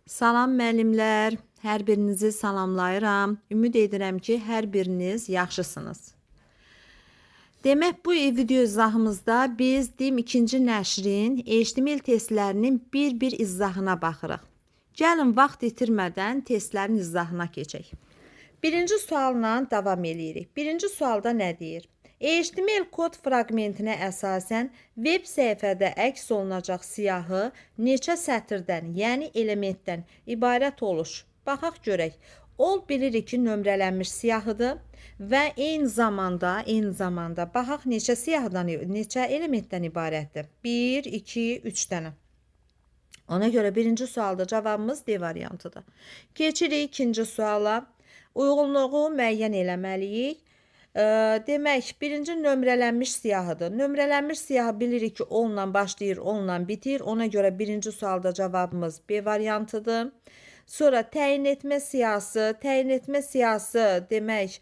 Salam müəllimlər, hər birinizi salamlayıram. Ümid edirəm ki, hər biriniz yaxşısınız. Demək, bu video izahımızda biz DİM 2-ci nəşrin HTML testlərinin bir-bir izahına baxırıq. Gəlin, vaxt itirmədən testlərin izahına keçək. Birinci sualla davam edirik. Birinci sualda nə deyir? HTML kod fraqmentinə əsasən web səhifədə əks olunacaq siyahı neçə sətirdən, yəni elementdən ibarət olur? Baxaq görək. Bilirik ki, nömrələnmiş siyahıdır və eyni zamanda baxaq neçə siyahıdan, neçə elementdən ibarətdir? 1, 2, 3 dənə. Ona görə birinci sualda cavabımız D variantıdır. Keçirik ikinci suala. Uyğunluğu müəyyən eləməliyik. Demək, birinci nömrələnmiş siyahıdır. Nömrələnmiş siyahı bilirik ki, onunla başlayır, onunla bitir. Ona görə birinci sualda cavabımız B variantıdır. Sonra təyin etmə siyahısı. Təyin etmə siyahısı demək,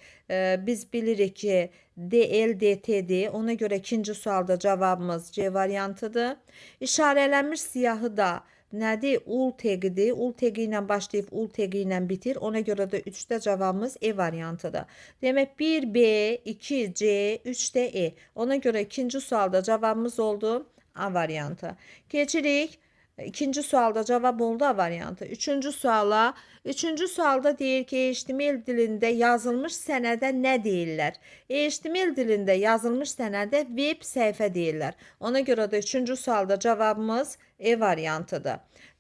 biz bilirik ki, DLDT-dir. Ona görə ikinci sualda cavabımız C variantıdır. İşarələnmiş siyahı da nədir? Ul teqidir. Ul teqi ilə başlayıb ul teqi ilə bitir. Ona görə də 3-də cavabımız E variantıdır. Demək 1B, 2C, 3də E. Ona görə ikinci sualda cavabımız oldu A variantı. Keçirik. İkinci sualda cavab oldu A variantı. Üçüncü suala. Üçüncü sualda deyir ki, HTML dilində yazılmış sənədə nə deyirlər? HTML dilində yazılmış sənədə web səhifə deyirlər. Ona görə də üçüncü sualda cavabımız E variantıdır.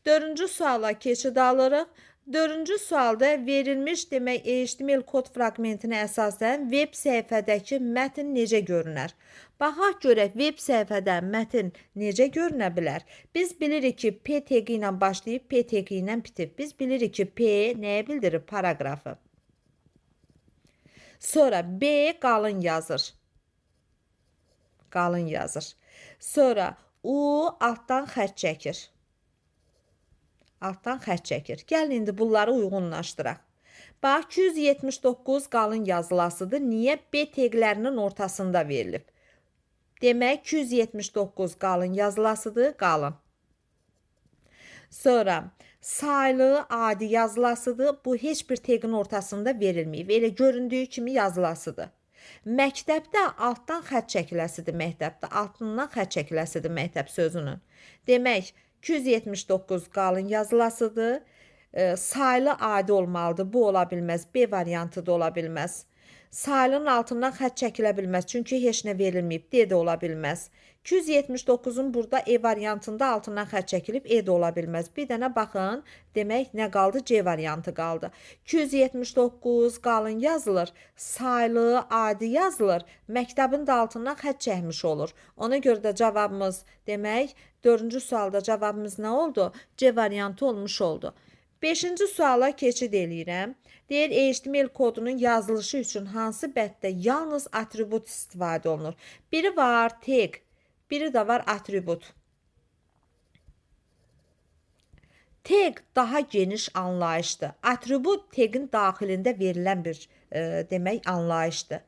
Dördüncü suala keçid alırıq. Dördüncü sualda verilmiş demək HTML kod fraqmentinə əsasən web səhifədəki mətn necə görünər? Baxaq görək web səhifədə mətn necə görünə bilər? Biz bilirik ki, P teqi ilə başlayıb P teqi ilə bitib. Biz bilirik ki, P nəyə bildirir? Paraqrafı. Sonra B qalın yazır. Qalın yazır. Sonra U altdan xətt çəkir. Altdan xətt çəkir. Gəlin indi bunları uyğunlaşdıraq. Bax, 279 qalın yazılasıdır. Niyə? B teqlərinin ortasında verilib. Demək, 279 qalın yazılasıdır, qalın. Sonra saylı adi yazılasıdır. Bu heç bir teqin ortasında verilməyib. Elə göründüyü kimi yazılasıdır. Məktəbdə altdan xətt çəkiləsidir məktəbdə. Altından xətt çəkiləsidir məktəb sözünün. Demək, 279 qalın yazılasıdır. Saylı adi olmalıdır. Bu ola bilməz. B variantı da ola bilməz. Saylının altından xətt çəkilə bilməz. Çünki heç nə verilməyib. D də ola bilməz. 279-un burada E variantında altından xətt çəkilib. E də ola bilməz. Bir dənə baxın. Demək, nə qaldı? C variantı qaldı. 279 qalın yazılır. Saylı, adi yazılır. Məktəbin də altından xətt çəkmiş olur. Ona görə də cavabımız, demək, 4-cü sualda cavabımız nə oldu? C variantı olmuş oldu. 5-ci suala keçid eləyirəm. Deyir, HTML kodunun yazılışı üçün hansı bətdə yalnız atribut istifadə olunur? Biri var tag, biri də var atribut. Tag daha geniş anlayışdır. Atribut tagin daxilində verilən bir demək anlayışdır.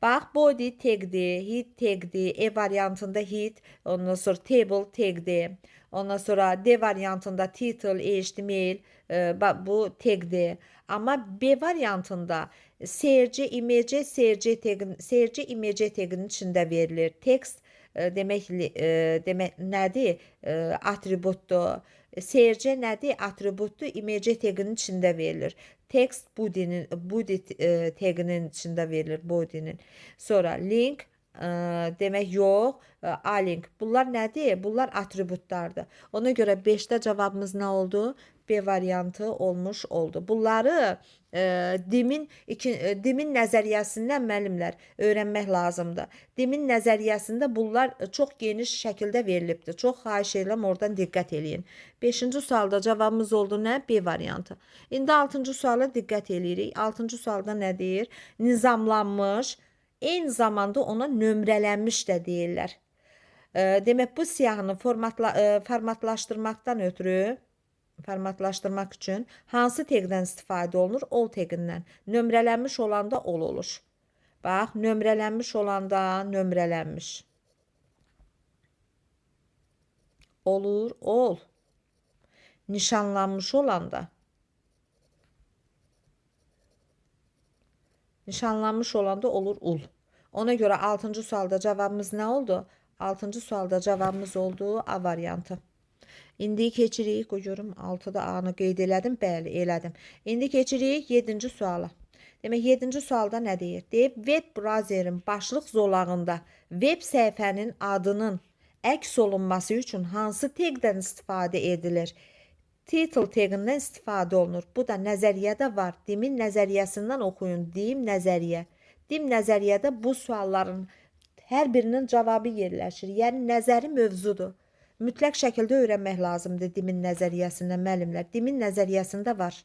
Bax, body tagdir, head tagdir, E variantında head, ondan sonra table tagdir. Ondan sonra D variantında title, HTML, bu tagdir. Amma B variantında seyirci, imece, seyirci imece taginin içində verilir. Text demək nədir? Atributdur. Seyirci nədir? Atributdur. Imece taginin içində verilir. Text body taginin içində verilir. Body'nin. Sonra link demək yox, a-link. Bunlar nədir? Bunlar atributlardır. Ona görə 5-də cavabımız nə oldu? B variantı olmuş oldu. Bunları DİM-in nəzəriyyəsindən müəllimlər öyrənmək lazımdır. DİM-in nəzəriyyəsində bunlar çox geniş şəkildə verilibdir. Çox xahiş edirəm, oradan diqqət eləyin. 5-ci sualda cavabımız oldu nə? B variantı. İndi 6-cı suala diqqət eləyirik. 6-cı sualda nə deyir? Nizamlanmış, eyni zamanda ona nömrələnmiş də deyirlər. Demək, bu siyahını formatlaşdırmaq üçün hansı teqdən istifadə olunur? All teqindən. Nömrələnmiş olanda all olur. Bax, nömrələnmiş olanda nömrələnmiş. Olur, all. Nişanlanmış olanda. Nişanlanmış olanda olur ul. Ona göre 6. sualda cevabımız ne oldu? 6. sualda cevabımız oldu A variantı. İndi keçirik, qoyuyorum 6-da A-nı qeyd elədim, bəli, elədim. İndi keçirik 7-ci suala. Demək 7-ci sualda nə deyir? Deyib web browserin başlıq zolağında web səhifənin adının əks olunması üçün hansı tagdən istifadə edilir? Title tagindən istifadə olunur. Bu da nəzəriyyədə var. Dimin nəzəriyyəsindən oxuyun. Dim nəzəriyyə. Dim nəzəriyyədə bu sualların hər birinin cavabı yerləşir. Yəni nəzəri mövzudur. Mütləq şəkildə öyrənmək lazımdır dimin nəzəriyyəsində müəllimlər. Dimin nəzəriyyəsində var.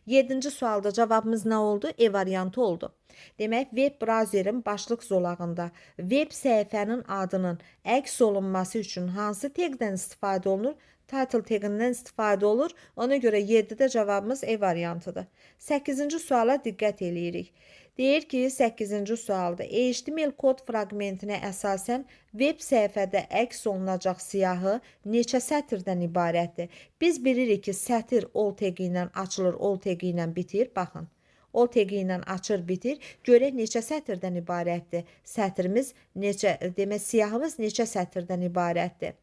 7-ci sualda cavabımız nə oldu? E variantı oldu. Demək, web browserin başlıq zolağında web səhifənin adının əks olunması üçün hansı tagdən istifadə olunur? Title tagindən istifadə olur. Ona görə 7-də cavabımız E variantıdır. 8-ci suala diqqət eləyirik. Deyir ki, 8-ci sualda HTML kod fraqmentinə əsasən web səhifədə əks olunacaq siyahı neçə sətirdən ibarətdir? Biz bilirik ki, sətir all tagi ilə açılır, all tagi ilə bitir. Baxın, all tagi ilə açır, bitir. Görək neçə sətirdən ibarətdir? Sətrimiz neçə, demək siyahımız neçə sətirdən ibarətdir?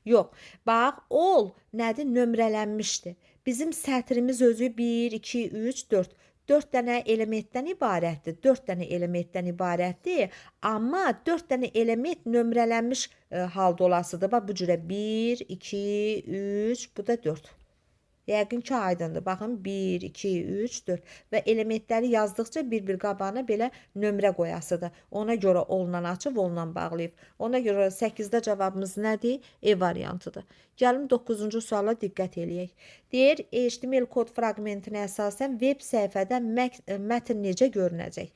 Yox, bax, all nədir? Nömrələnmişdir. Bizim sətrimiz özü 1, 2, 3, 4. 4 dənə elementdən ibarətdir. 4 dənə elementdən ibarətdir. Amma 4 dənə element nömrələnmiş halda olasıdır. Bax, bu cürə 1, 2, 3, bu da 4. Yəqin ki, aydındır. Baxın, 1, 2, 3, 4 və elementləri yazdıqca bir-bir qabağına belə nömrə qoyasıdır. Ona görə ondan açıb, ondan bağlayıb. Ona görə 8-də cavabımız nədir? E variantıdır. Gəlin 9-cu suala diqqət eləyək. Deyir, HTML kod fraqmentinə əsasən web səhifədə mətn necə görünəcək?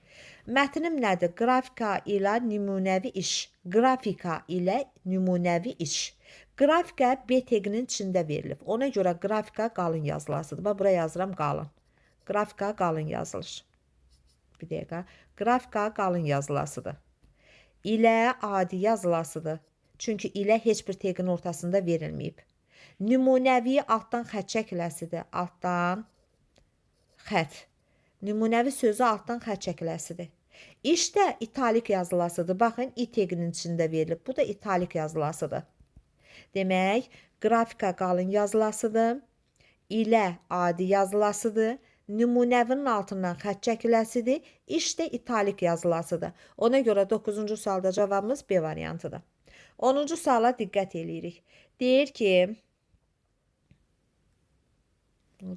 Mətnim nədir? Qrafika ilə nümunəvi iş. Qrafika ilə nümunəvi iş. Qrafika B taginin içində verilib. Ona görə qrafika qalın yazılasıdır. Bax, buraya yazıram qalın. Qrafika qalın yazılır. Bir dəqiqə. Qrafika qalın yazılasıdır. İlə adi yazılasıdır. Çünki ilə heç bir tagin ortasında verilməyib. Nümunəvi altdan xət çəkiləsidir. Altdan xət. Nümunəvi sözü altdan xət çəkiləsidir. İş də italik yazılasıdır. Baxın, I taginin içində verilib. Bu da italik yazılasıdır. Demək, qrafika qalın yazılasıdır, ilə adi yazılasıdır, nümunəvinin altından xət çəkiləsidir, iş də italik yazılasıdır. Ona görə 9-cu sualda cavabımız B variantıdır. 10-cu suala diqqət eləyirik. Deyir ki,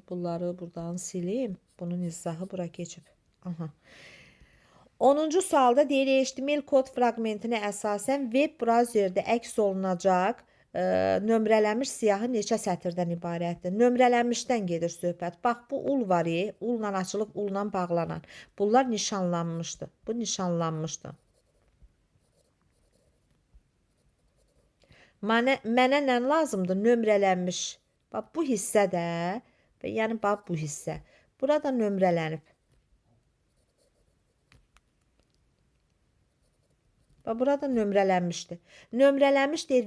bunları buradan silim, bunun izahı bura keçib. Aha. 10-cu sualda deyir, HTML kod fraqmentinə əsasən web browserdə əks olunacaq nömrələnmiş siyahı neçə sətirdən ibarətdir? Nömrələnmişdən gedir söhbət. Bax, bu ul var, ulla açılıb, ulla bağlanan. Bunlar nişanlanmışdır. Bu nişanlanmışdır. Mənə nə lazımdır? Nömrələnmiş. Bax, bu hissə də, yəni bax, bu hissə. Burada nömrələnib. Burada nömrələnmişdir. Nömrələnmiş deyir,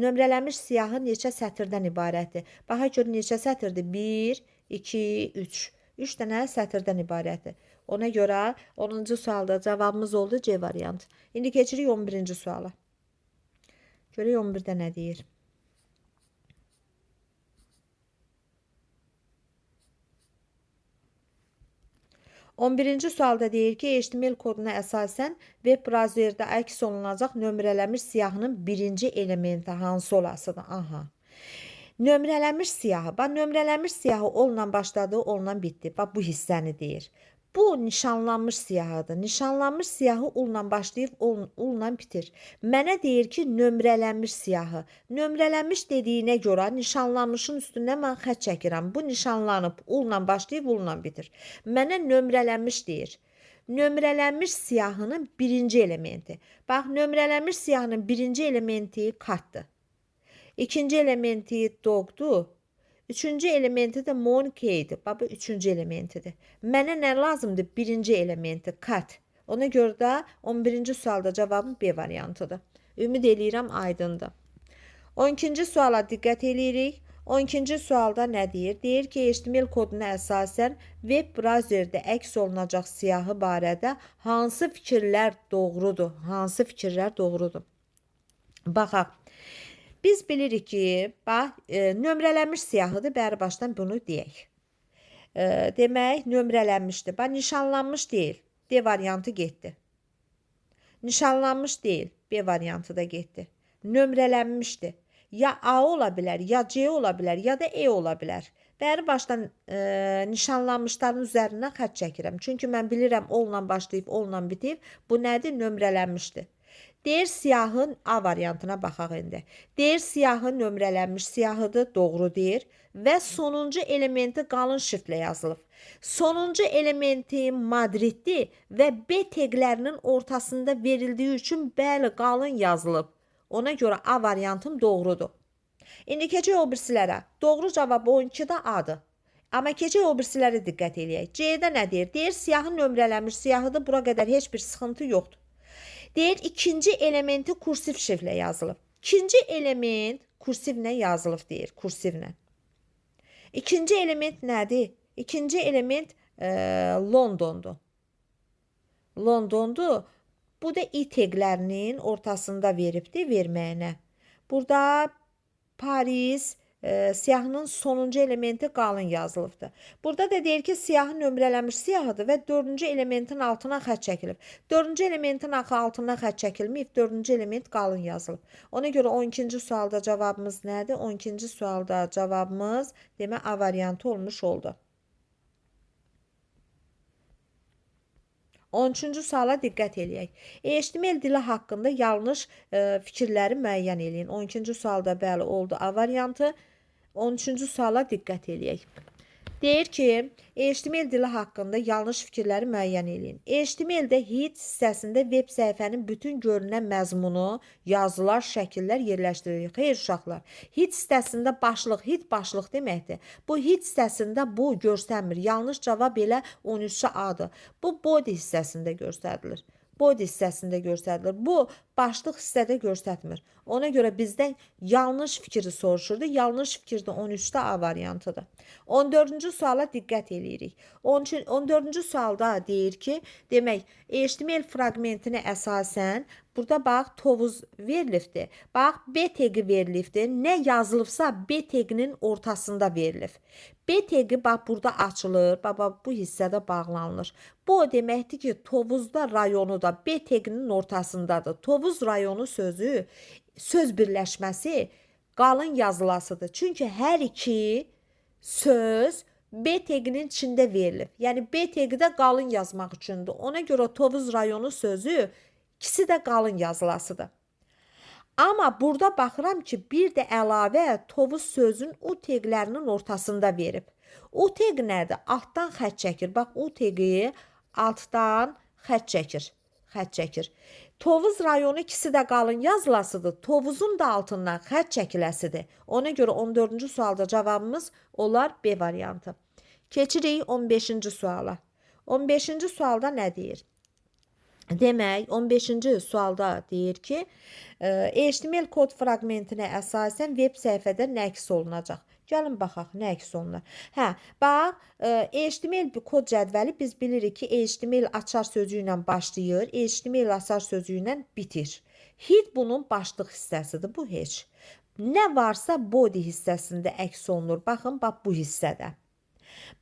nömrələnmiş siyahı neçə sətirdən ibarətdir? Baxa gör neçə sətirdir? 1, 2, 3. 3 dənə sətirdən ibarətdir. Ona görə 10-cu sualda cavabımız oldu C variantı. İndi keçirik 11-ci suala. Görək 11-də nə deyir? 11-ci sualda deyir ki, HTML koduna əsasən web browserdə əks olunacaq nömrələnmiş siyahının birinci elementi hansı olasıdır? Aha. Nömrələnmiş siyahı. Bax, nömrələnmiş siyahı onunla başladı, onunla bitdi. Bax, bu hissəni deyir. Bu nişanlanmış siyahıdır. Nişanlanmış siyahı ulla başlayıb, ulla bitir. Mənə deyir ki, nömrələnmiş siyahı. Nömrələnmiş dediyinə görə nişanlanmışın üstündə mən xət çəkirəm. Bu nişanlanıb, ulla başlayıb, ulla bitir. Mənə nömrələnmiş deyir. Nömrələnmiş siyahının birinci elementi. Bax, nömrələnmiş siyahının birinci elementi katdır. İkinci elementi dogdur. Üçüncü elementi də monkeydir. Bax, bu üçüncü elementidir. Mənə nə lazımdır? Birinci elementi, kat. Ona görə də 11-ci sualda cavabım B variantıdır. Ümid eləyirəm aydındır. 12-ci suala diqqət eləyirik. 12-ci sualda nə deyir? Deyir ki, HTML koduna əsasən web brauzerdə əks olunacaq siyahı barədə hansı fikirlər doğrudur? Hansı fikirlər doğrudur? Baxaq. Biz bilirik ki, bax, nömrələnmiş siyahıdır. Bəri başdan bunu deyək. Demək, nömrələnmişdir. Bax, nişanlanmış deyil. D variantı getdi. Nişanlanmış deyil. B variantı da getdi. Nömrələnmişdir. Ya A ola bilər, ya C ola bilər, ya da E ola bilər. Bəri başdan nişanlanmışların üzərindən xətt çəkirəm. Çünki mən bilirəm onunla başlayıb, onunla bitib. Bu nədir? Nömrələnmişdir. Deyir siyahın A variantına baxaq indi. Deyir siyahı nömrələnmiş siyahıdır, doğru deyir. Və sonuncu elementi qalın şriftlə yazılıb. Sonuncu elementi Madriddir və B teqlərinin ortasında verildiyi üçün bəli qalın yazılıb. Ona görə A variantım doğrudur. İndi keçək o birisilərə. Doğru cavab 12-də A-dır. Amma keçək o birisilərə diqqət eləyək. C-də nə deyir? Deyir siyahı nömrələnmiş siyahıdır. Bura qədər heç bir sıxıntı yoxdur. Deyir ikinci elementi kursiv şriflə yazılıb. İkinci element kursivlə yazılıb deyir. Kursivlə. İkinci element nədir? İkinci element Londondur. Londondur. Bu da i teqlərinin ortasında veribdir verməyinə. Burada Paris siyahının sonuncu elementi qalın yazılıbdır. Burada da deyir ki, siyahı nömrələnmiş siyahıdır və dördüncü elementin altına xətt çəkilib. Dördüncü elementin altına xətt çəkilməyib, dördüncü element qalın yazılıb. Ona görə 12-ci sualda cavabımız nədir? 12-ci sualda cavabımız demə A variantı olmuş oldu. 13-cü suala diqqət eləyək. HTML dili haqqında yanlış fikirləri müəyyən eləyin. 12-ci sualda bəli oldu A variantı. 13-cü suala diqqət eləyək. Deyir ki, HTML dili haqqında yanlış fikirləri müəyyən eləyin. HTML-də hit hissəsində web səhifənin bütün görünən məzmunu, yazılar, şəkillər yerləşdirilir. Xeyr uşaqlar. Hit hissəsində başlıq, hit başlıq deməkdir. Bu hit hissəsində bu görsənmir. Yanlış cavab elə 13-cü A-dır. Bu body hissəsində göstərilir. Body hissəsində göstərilir. Bu başlıq hissədə göstərmir. Ona görə bizdən yanlış fikri soruşurdu. Yanlış fikir də 13-də A variantıdır. 14-cü suala diqqət eləyirik. 14-cü sualda deyir ki, demək, HTML fraqmentinə əsasən burada bax tovuz verilibdir. Bax B teqi verilibdir. Nə yazılıbsa B teqinin ortasında verilib. B teqi bax burada açılır. Bax bu hissədə bağlanılır. Bu o deməkdir ki, Tovuzda rayonu da B teqinin ortasındadır. Tovuz rayonu sözü söz birləşməsi qalın yazılasıdır. Çünki hər iki söz B teqinin içində verilib. Yəni B teqidə qalın yazmaq üçündür. Ona görə Tovuz rayonu sözü ikisi də qalın yazılasıdır. Amma burada baxıram ki, bir də əlavə Tovuz sözün U teqlərinin ortasında verib. U teq nədir? Altdan xətt çəkir. Bax U teqi altdan xətt çəkir. Xətt çəkir. Tovuz rayonu ikisi də qalın yazılasıdır. Tovuzun da altından xətt çəkiləsidir. Ona görə 14-cü sualda cavabımız olar B variantı. Keçirik 15-ci suala. 15-ci sualda nə deyir? Demək, 15-ci sualda deyir ki, HTML kod fraqmentinə əsasən web səhifədə nə əks olunacaq? Gəlin baxaq, nə əks olunur? Bax, HTML kod cədvəli biz bilirik ki, HTML açar sözü ilə başlayır, HTML açar sözü ilə bitir. Hit bunun başlıq hissəsidir, bu heç. Nə varsa body hissəsində əks olunur. Baxın, bax bu hissədə.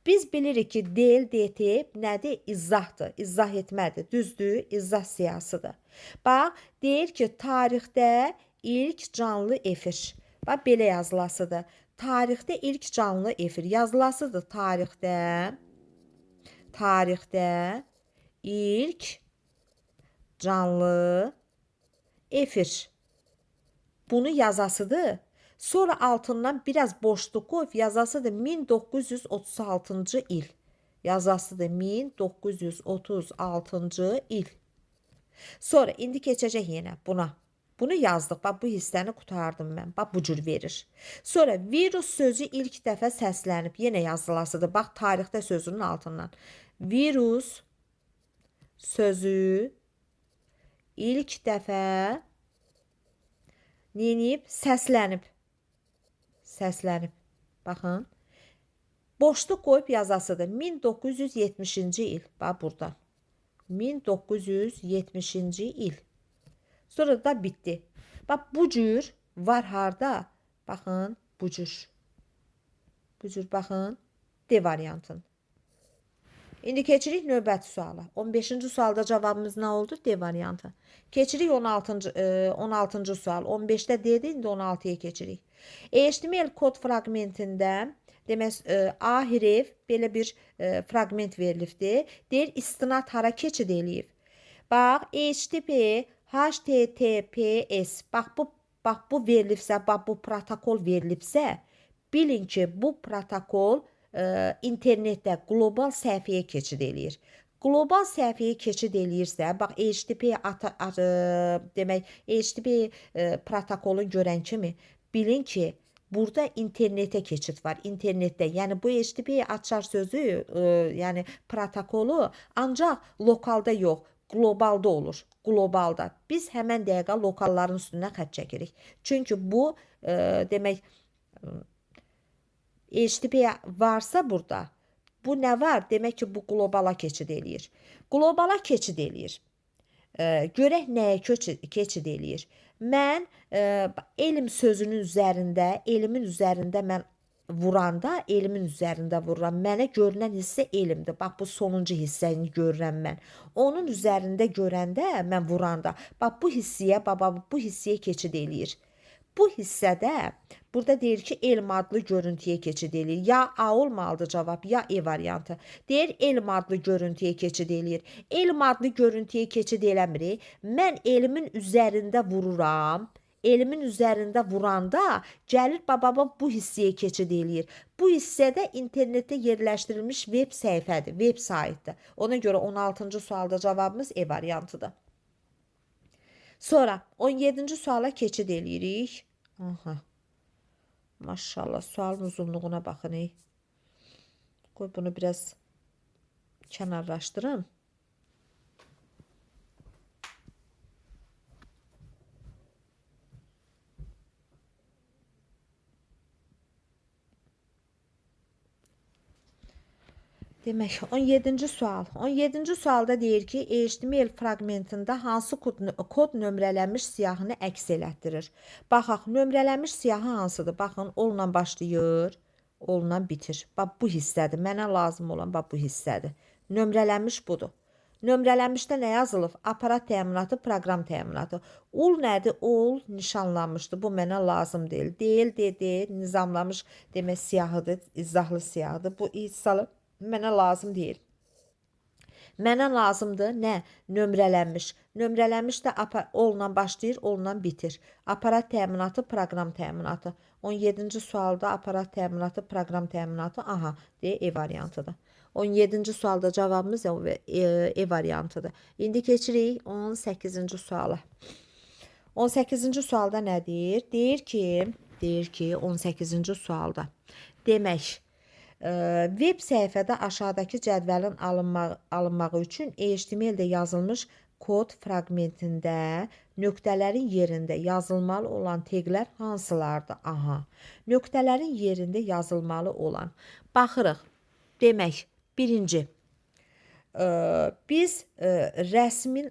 Biz bilirik ki, del, DT nədir? İzzahdır, izzah etmədir, düzdür, izzah siyasıdır. Bax, deyir ki, tarixdə ilk canlı efir. Bax, belə yazılasıdır. Tarixdə ilk canlı efir yazılasıdır. Tarixdə ilk canlı efir. Bunu yazasıdır. Sonra altından biraz boşluq qoyub yazasıdır 1936-cı il. Yazasıdır 1936-cı il. Sonra indi keçəcək yenə buna. Bunu yazdıq. Bax bu hissəni qutardım mən. Bax bu cür verir. Sonra virus sözü ilk dəfə səslənib. Yenə yazılasıdır. Bax tarixdə sözünün altından. Virus sözü ilk dəfə neyinib? Səslənib. Səslənib. Baxın. Boşluq qoyub yazasıdır. 1970-ci il. Bax buradan. 1970-ci il. Sonra da bitdi. Bax bu cür var harda? Baxın bu cür. Bu cür baxın. D variantın. İndi keçirik növbəti suala. 15-ci sualda cavabımız nə oldu? D variantı. Keçirik 16-cı sual. 15-də D-dir, indi 16-ya keçirik. HTML kod fraqmentində demək A hərf belə bir fraqment verilibdir. Deyir istinad hara keçid eləyib. Bax HTTPS bax bu verilibsə, bax bu protokol verilibsə, bilin ki, bu protokol internetdə qlobal səhifəyə keçid eləyir. Qlobal səhifəyə keçid eləyirsə, bax HTTP protokolu görən kimi bilin ki, burada internetə keçid var. İnternetdə, yəni bu HTTP açar sözü, yəni protokolu ancaq lokalda yox, qlobalda olur. Qlobalda. Biz həmən dəqiqə lokalların üstünə xətt çəkirik. Çünki bu demək HTTP varsa burada, bu nə var? Demək ki, bu qlobala keçid eləyir. Qlobala keçid eləyir. Görək nəyə keçid eləyir? Mən elm sözünün üzərində, elmin üzərində mən vuranda, elmin üzərində vururam. Mənə görünən hissə elmdir. Bax, bu sonuncu hissəni görürəm mən. Onun üzərində görəndə, mən vuranda, bax, bu hissəyə keçid eləyir. Bu hissədə, burada deyir ki, elm adlı görüntüyə keçid eləyir. Ya A olmalıdır cavab, ya E variantı. Deyir, elm adlı görüntüyə keçid eləyir. Elm adlı görüntüyə keçid eləmirik. Mən elmin üzərində vururam. Elmin üzərində vuranda gəlir bu hissəyə keçid eləyir. Bu hissədə internetdə yerləşdirilmiş web səhifədir, web saytdır. Ona görə 16-cı sualda cavabımız E variantıdır. Sonra 17-ci suala keçid eləyirik. Aha. Maşallah, sualın uzunluğuna baxın. Qoy bunu biraz kənarlaşdırım. Demək, 17-ci sual. 17-ci sualda deyir ki, HTML fraqmentində hansı kod nömrələnmiş siyahını əks elətdirir? Baxaq, nömrələnmiş siyahı hansıdır? Baxın, olla başlayır, olla bitir. Bax, bu hissədir. Mənə lazım olan bu hissədir. Nömrələnmiş budur. Nömrələnmişdə nə yazılıb? Aparat təminatı, proqram təminatı. Ol nədir? Ol nişanlanmışdır. Bu mənə lazım deyil. Deyil, nizamlamış demək siyahıdır, izahlı siyahıdır. Bu hissalı mənə lazım deyil. Mənə lazımdır nə? Nömrələnmiş. Nömrələnmiş də olla başlayır, olla bitir. Aparat təminatı, proqram təminatı. 17-ci sualda aparat təminatı, proqram təminatı. Aha, deyə E variantıdır. 17-ci sualda cavabımız E variantıdır. İndi keçirik 18-ci suala. 18-ci sualda nədir? Deyir ki 18-ci sualda. Demək, web səhifədə aşağıdakı cədvəlin alınmağı üçün HTML-də yazılmış kod fraqmentində nöqtələrin yerində yazılmalı olan teqlər hansılardır? Aha, nöqtələrin yerində yazılmalı olan. Baxırıq, demək, birinci, biz rəsmi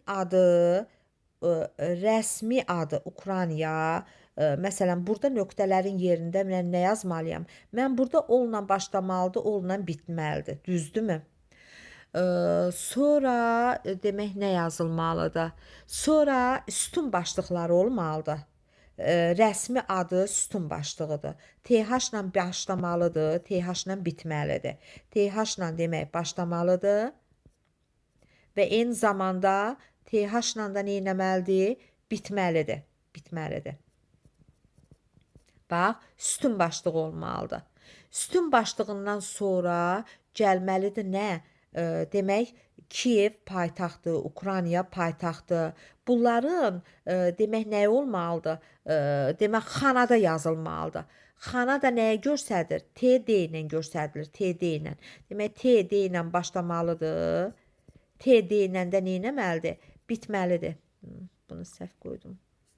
adı Ukrayna, məsələn, burada nöqtələrin yerində mən nə yazmalıyam? Mən burada olla başlamalıdır, olla bitməlidir. Düzdürmü? Sonra demək nə yazılmalıdır? Sonra sütun başlıqları olmalıdır. Rəsmi adı sütun başlığıdır. TH-la başlamalıdır, TH-la bitməlidir. TH-la demək başlamalıdır və eyni zamanda TH-la da nə etməlidir? Bitməlidir. Bax, sütun başlığı olmalıdır. Sütun başlığından sonra gəlməlidir nə? Demək, Kiyev paytaxtı, Ukrayna paytaxtı. Bunların demək nəyi olmalıdır? Demək, xanada yazılmalıdır. Xana da nəyə göstərir? TD ilə göstərilir, TD ilə. Demək, TD ilə başlamalıdır. TD ilə də nə etməlidir? Bitməlidir. Bunu səhv qoydum.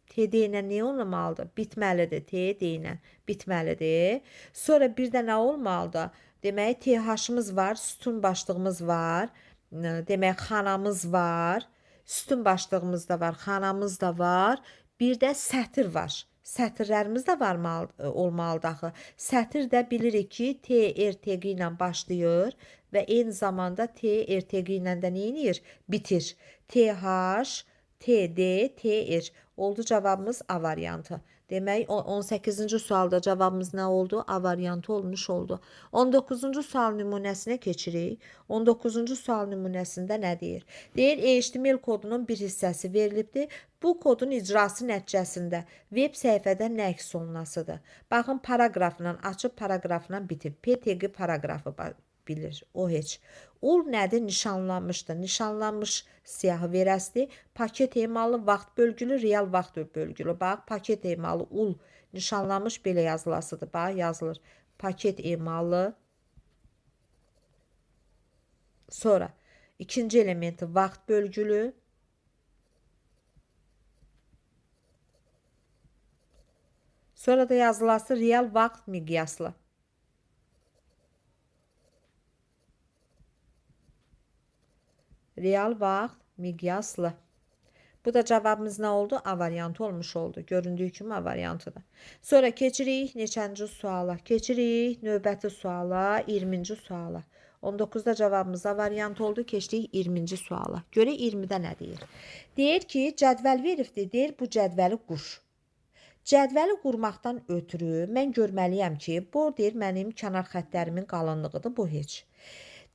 T deyinə nə olmalıdır? Bitməlidir. T deyinə bitməlidir. Sonra bir də nə olmalıdır? Demək, TH-ımız var, sütun başlığımız var. Demək, xanamız var. Sütun başlığımız da var, xanamız da var. Bir də sətir var. Sətirlərimiz də var olmalıdır axı. Sətir də bilirik ki, T ertəqi ilə başlayır və eyni zamanda T ertəqi ilə də nə edir? Bitir. TH, TD, TR. Oldu cavabımız A variantı. Demək 18-ci sualda cavabımız nə oldu? A variantı olmuş oldu. 19-cu sual nümunəsinə keçirik. 19-cu sual nümunəsində nə deyir? Deyir, HTML kodunun bir hissəsi verilibdir. Bu kodun icrası nəticəsində web səhifədə nə əks olunasıdır? Baxın, paragrafla açıb, paragrafla bitib. PTQ paragrafı bilir, o heç. Ul nədir? Nişanlanmışdır. Nişanlanmış siyahı verəsdir. Paket emalı vaxt bölgülü, real vaxt bölgülü. Bax, paket emalı ul nişanlanmış belə yazılasıdır. Bax, yazılır. Paket emalı. Sonra ikinci elementi vaxt bölgülü. Sonra da yazılası real vaxt miqyaslı. Real vaxt miqyaslı. Bu da cavabımız nə oldu? A variantı olmuş oldu. Göründüyü kimi A variantıdır. Sonra keçirik neçənci suala? Keçirik növbəti suala, 20-ci suala. 19-da cavabımız A variantı oldu. Keçdik 20-ci suala. Görə 20-də nə deyir? Deyir ki, cədvəl veribdir. Deyir, bu cədvəli qur. Cədvəli qurmaqdan ötürü mən görməliyəm ki, bu deyir mənim kənar xəttlərimin qalınlığıdır, bu heç.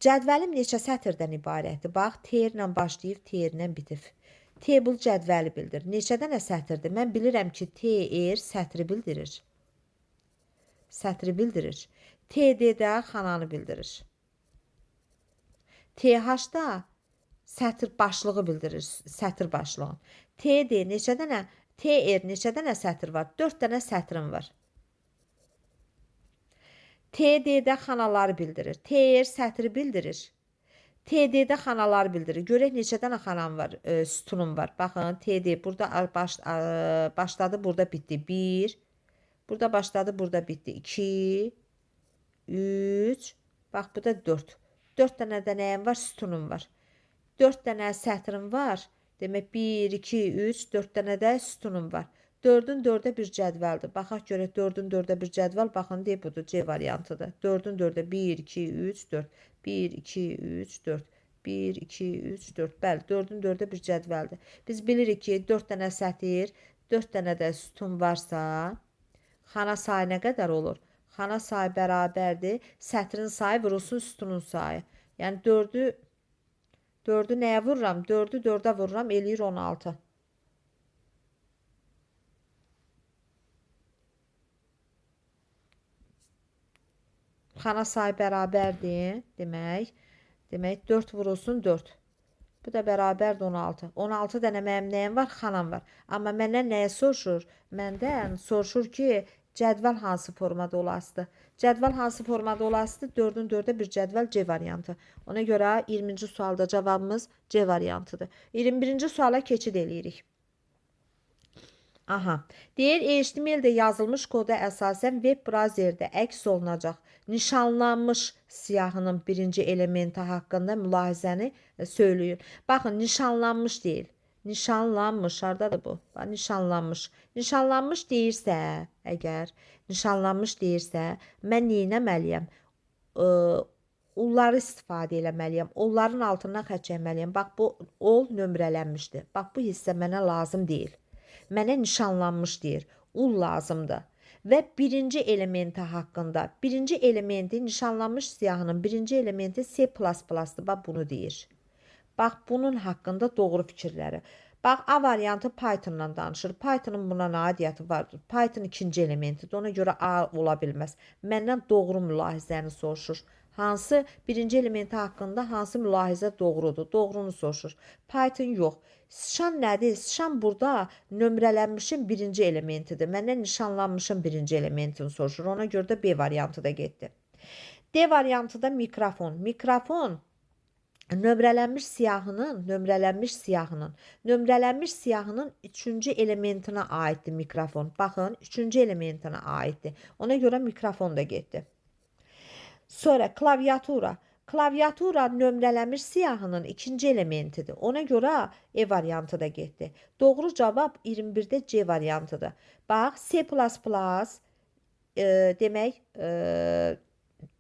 Cədvəlim neçə sətirdən ibarətdir? Bax, T ilə başlayıb, T ilə bitib. Table cədvəli bildir. Neçə dənə sətirdir? Mən bilirəm ki, TR sətri bildirir. Sətri bildirir. TD-də xananı bildirir. TH-da sətir başlığı bildirir. Sətr başlığı. TD neçə dənə? TR neçə dənə sətr var? 4 dənə sətrim var. TD-də xanaları bildirir. TR sətri bildirir. TD-də xanaları bildirir. Görək neçə dənə xanam var, sütunum var. Baxın, TD burada başladı, burada bitdi. 1. Burada başladı, burada bitdi. 2. 3. Bax, bu da 4. 4 dənə də nəyim var? Sütunum var. 4 dənə sətrim var. Demək 1, 2, 3, 4 dənə də sütunum var. 4-ün 4-ə bir cədvəldir. Baxaq görək 4-ün 4-ə bir cədvəl. Baxın, deyib budur, C variantıdır. 4-ün 4-ə 1, 2, 3, 4. 1, 2, 3, 4. 1, 2, 3, 4. Bəli, 4-ün 4-ə bir cədvəldir. Biz bilirik ki, 4 dənə sətir, 4 dənə də sütun varsa, xana sayı nə qədər olur? Xana sayı bərabərdir. Sətrin sayı vurulsun sütunun sayı. Yəni 4'ü nəyə vururam? 4'ü 4'ə vururam, eləyir 16. Xana sayı bərabərdir. Demək 4 vurulsun 4. Bu da bərabərdir 16. 16 dənə mənim nəyim var? Xanam var. Amma məndən nəyə soruşur? Məndən soruşur ki, cədvəl hansı formada olasıdır? Cədvəl hansı formada olasıdır? 4'ün 4'ə bir cədvəl C variantı. Ona görə 20-ci sualda cavabımız C variantıdır. 21-ci suala keçid eləyirik. Aha. Deyir, HTML-də yazılmış koda əsasən web brauzerdə əks olunacaq nişanlanmış siyahının birinci elementi haqqında mülahizəni söyləyin. Baxın, nişanlanmış deyil. Nişanlanmış, haradadır bu? Nişanlanmış. Nişanlanmış deyirsə, əgər nişanlanmış deyirsə, mən neynəməliyəm? Onları istifadə eləməliyəm. Onların altından xətt çəkməliyəm. Bax, bu ol nömrələnmişdir. Bax, bu hissə mənə lazım deyil. Mənə nişanlanmış deyir. Ul lazımdır. Və birinci elementi haqqında. Birinci elementi nişanlanmış siyahının birinci elementi C++'dır. Bax, bunu deyir. Bax, bunun haqqında doğru fikirləri. Bax, A variantı Python-dan danışır. Python'un buna aidiyyəti vardır. Python ikinci elementidir. Ona görə A ola bilməz. Məndən doğru mülahizəni soruşur. Hansı birinci elementi haqqında hansı mülahizə doğrudur? Doğrunu soruşur. Python yox. Şan nədir? Şan burada nömrələnmişin birinci elementidir. Məndən nişanlanmışın birinci elementini soruşur. Ona görə də B variantı da getdi. D variantı da mikrofon. Mikrofon nömrələnmiş siyahının üçüncü elementinə aiddir mikrofon. Baxın, üçüncü elementinə aiddir. Ona görə mikrofon da getdi. Sonra klaviatura. Klaviatura nömrələnmiş siyahının ikinci elementidir. Ona görə E variantı da getdi. Doğru cavab 21-də C variantıdır. Bax, C++ demək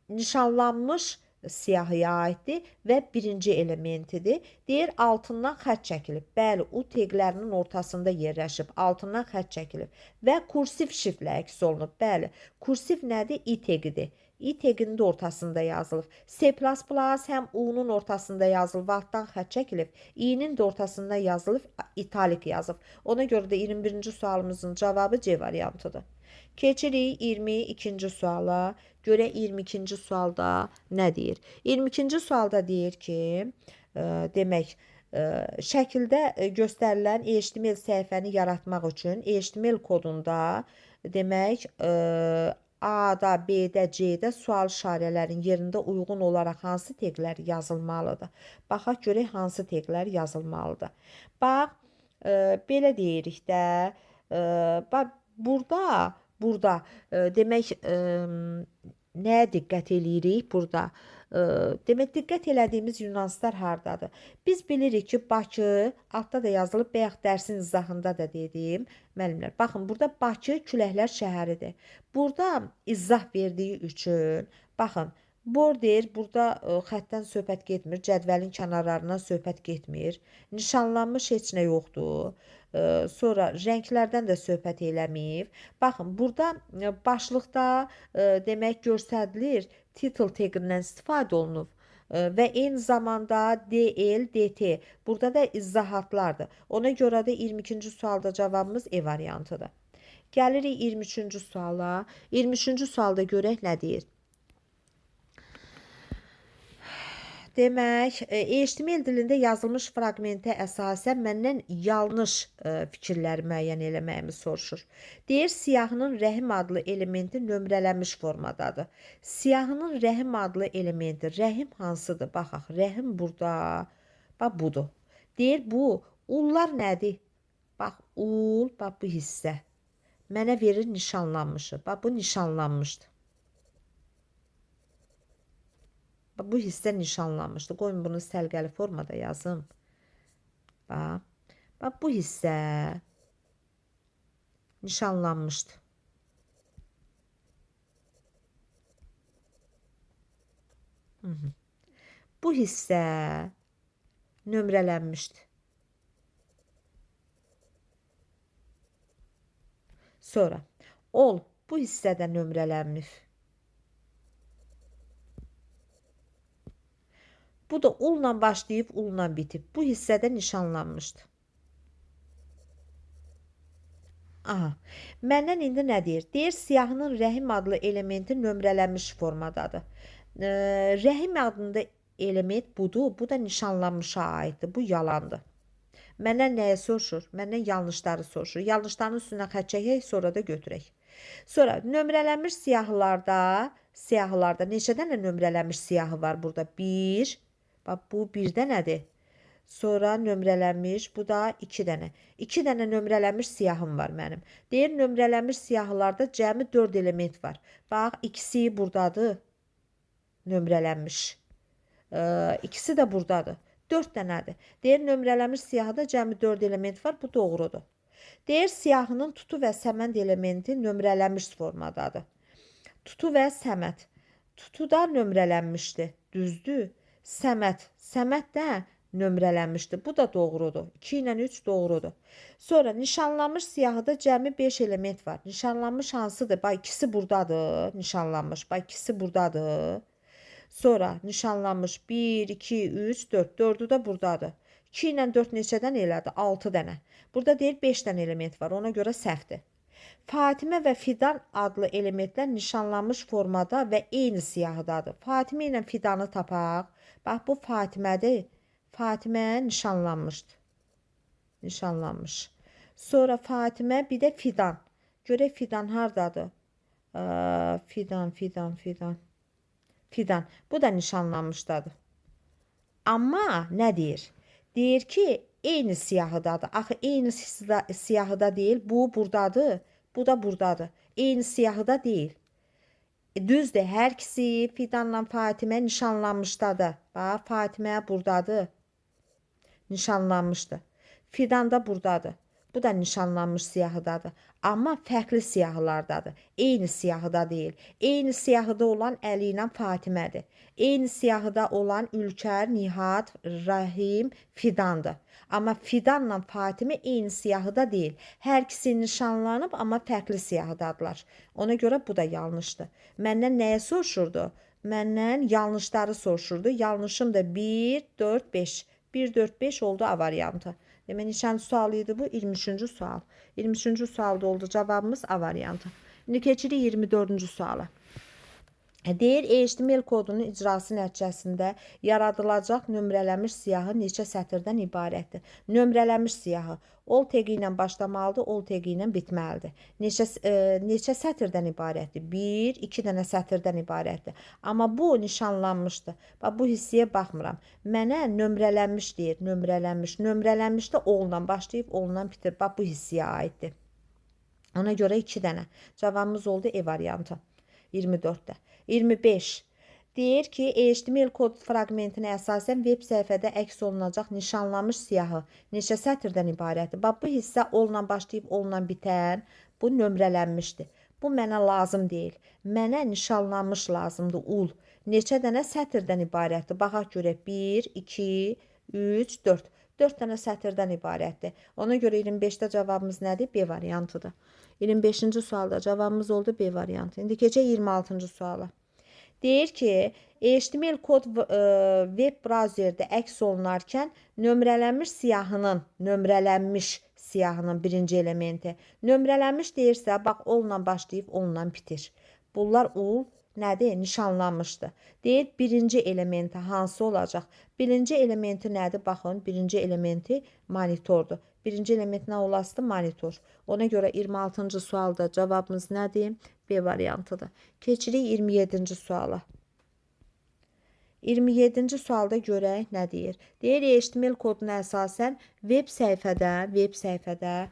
nişanlanmış siyahıya aiddir və birinci elementidir. Deyir, altından xətt çəkilib. Bəli, U teqlərinin ortasında yerləşib. Altından xətt çəkilib. Və kursiv şifrlə əks olunub. Bəli, kursiv nədir? I teqidir. I teqinin də ortasında yazılıb. C++ həm U-nun ortasında yazılıb, altdan xətt çəkilib. I-nin də ortasında yazılıb, italik yazıb. Ona görə də 21-ci sualımızın cavabı C variantıdır. Keçirik 22-ci suala. Görək 22-ci sualda nə deyir? 22-ci sualda deyir ki, demək, şəkildə göstərilən HTML səhifəni yaratmaq üçün HTML kodunda demək, A-da, B-də, C-də sual işarələrin yerində uyğun olaraq hansı teqlər yazılmalıdır? Baxaq görək hansı teqlər yazılmalıdır. Bax, belə deyirik də, burada demək, nəyə diqqət eləyirik burada? Demək, diqqət elədiyimiz nüanslar hardadır? Biz bilirik ki, Bakı, altda da yazılıb, bayaq dərsin izahında da dedim, müəllimlər. Baxın, burada Bakı küləklər şəhəridir. Burada izah verdiyi üçün, baxın, border, burada xəttdən söhbət getmir, cədvəlin kənarlarından söhbət getmir, nişanlanmış heç nə yoxdur. Sonra rənglərdən də söhbət eləməyib. Baxın, burada başlıqda demək göstərilir, title teqindən istifadə olunub və eyni zamanda DL, DT. Burada da izahatlardır. Ona görə də 22-ci sualda cavabımız E variantıdır. Gəlirik 23-cü suala. 23-cü sualda görək nə deyir? Demək, HTML dilində yazılmış fraqmentə əsasən məndən yanlış fikirləri müəyyən eləməyimi soruşur. Deyir, siyahının rəhim adlı elementi nömrələnmiş formadadır. Siyahının rəhim adlı elementi, rəhim hansıdır? Baxaq, rəhim burada, bax, budur. Deyir, bu, ullar nədir? Bax, ul, bax, bu hissə. Mənə verir nişanlanmışı. Bax, bu nişanlanmışdır. Bu hissə nişanlanmışdı. Qoyun bunu səlqəli formada yazım. Bax, bu hissə nişanlanmışdı. Bu hissə nömrələnmişdi. Sonra, ol, bu hissədə nömrələnmiş. Bu da ulla başlayıb, ulla bitib. Bu hissədə nişanlanmışdı. Aha. Məndən indi nə deyir? Deyir, siyahının rəhim adlı elementi nömrələnmiş formadadır. Rəhim adında element budur. Bu da nişanlanmışa aiddir. Bu yalandır. Məndən nəyə soruşur? Məndən yanlışları soruşur. Yanlışların üstünə xətt çəkək, sonra da götürək. Sonra, nömrələnmiş siyahılarda neçə dənə nömrələnmiş siyahı var burada? 1. Bax, bu 1 dənədir. Sonra nömrələnmiş, bu da 2 dənə. 2 dənə nömrələnmiş siyahım var mənim. Deyir, nömrələnmiş siyahılarda cəmi 4 element var. Bax, ikisi buradadır. Nömrələnmiş. İkisi də buradadır. 4 dənədir. Deyir, nömrələnmiş siyahıda cəmi 4 element var. Bu doğrudur. Deyir, siyahının tutu və səməd elementi nömrələnmiş formadadır. Tutu və səməd. Tutu da nömrələnmişdir. Düzdür. Səməd də nömrələnmişdir. Bu da doğrudur. 2 ilə 3 doğrudur. Sonra nişanlanmış siyahıda cəmi 5 element var. Nişanlanmış hansıdır? Bax, ikisi buradadır. Nişanlanmış. Bax, ikisi buradadır. Sonra nişanlanmış 1, 2, 3, 4. 4'ü də buradadır. 2 ilə 4 neçədən elədi? 6 dənə. Burada deyir 5 dənə element var. Ona görə səhvdir. Fatimə və Fidan adlı elementlər nişanlanmış formada və eyni siyahıdadır. Fatimə ilə Fidanı tapaq. Bax, bu Fatimədir. Fatimə nişanlanmışdır. Nişanlanmış. Sonra Fatimə, bir də Fidan. Görək Fidan hardadır? Fidan. Fidan. Bu da nişanlanmışdadır. Amma nə deyir? Deyir ki, eyni siyahıdadır. Axı eyni siyahıda deyil. Bu buradadır. Bu da buradadır. Eyni siyahıda deyil. Düzdür, hər ikisi Fidanla Fatimə nişanlanmışdadır. Bax, Fatimə buradadır. Nişanlanmışdır. Fidan da buradadır. Bu da nişanlanmış siyahıdadır. Amma fərqli siyahılardadır. Eyni siyahıda deyil. Eyni siyahıda olan Əli ilə Fatimədir. Eyni siyahıda olan Ülkər, Nihat, Rahim, Fidandır. Amma Fidanla Fatimə eyni siyahıda deyil. Hər ikisi nişanlanıb, amma fərqli siyahıdadırlar. Ona görə bu da yanlışdır. Məndən nəyə soruşurdu? Məndən yanlışları soruşurdu. Yanlışım da 1, 4, 5. 1, 4, 5 oldu A variantı. Demək, neçənci sual idi bu? 23-cü sual. 23-cü sualda oldu cavabımız A variantı. İndi keçirik 24-cü suala. Deyir, HTML kodunun icrası nəticəsində yaradılacaq nömrələnmiş siyahı neçə sətirdən ibarətdir? Nömrələnmiş siyahı ol tegi ilə başlamalıdır, ol tegi ilə bitməlidir. Neçə sətirdən ibarətdir? 1, 2 dənə sətirdən ibarətdir. Amma bu nişanlanmışdır. Bax, bu hissiyə baxmıram. Mənə nömrələnmiş deyir, nömrələnmiş. Nömrələnmiş də olla başlayıb, olla bitir. Bax, bu hissiyə aiddir. Ona görə 2 dənə. Cavabımız oldu E variantı. 24-də. 25. Deyir ki, HTML kod fraqmentinə əsasən web səhifədə əks olunacaq nişanlanmış siyahı neçə sətirdən ibarətdir? Bax, bu hissə olla başlayıb, olla bitən, bu nömrələnmişdir. Bu mənə lazım deyil. Mənə nişanlanmış lazımdır, ul. Neçə dənə sətirdən ibarətdir? Baxaq görək, 1, 2, 3, 4. 4 dənə sətirdən ibarətdir. Ona görə 25-də cavabımız nədir? B variantıdır. 25-ci sualda cavabımız oldu B variantı. İndi keçək 26-cı suala. Deyir ki, HTML kod web brauzerdə əks olunarkən nömrələnmiş siyahının birinci elementi. Nömrələnmiş deyirsə, bax, olla başlayıb, olla bitir. Bunlar ul nədir? Nişanlanmışdır. Deyir, birinci elementi hansı olacaq? Birinci elementi nədir? Baxın, birinci elementi monitordur. Birinci element nə olasıdır? Monitor. Ona görə 26-cı sualda cavabımız nədir? B variantıdır. Keçirik 27-ci suala. 27-ci sualda görək nə deyir? Deyir, HTML koduna əsasən web səhifədə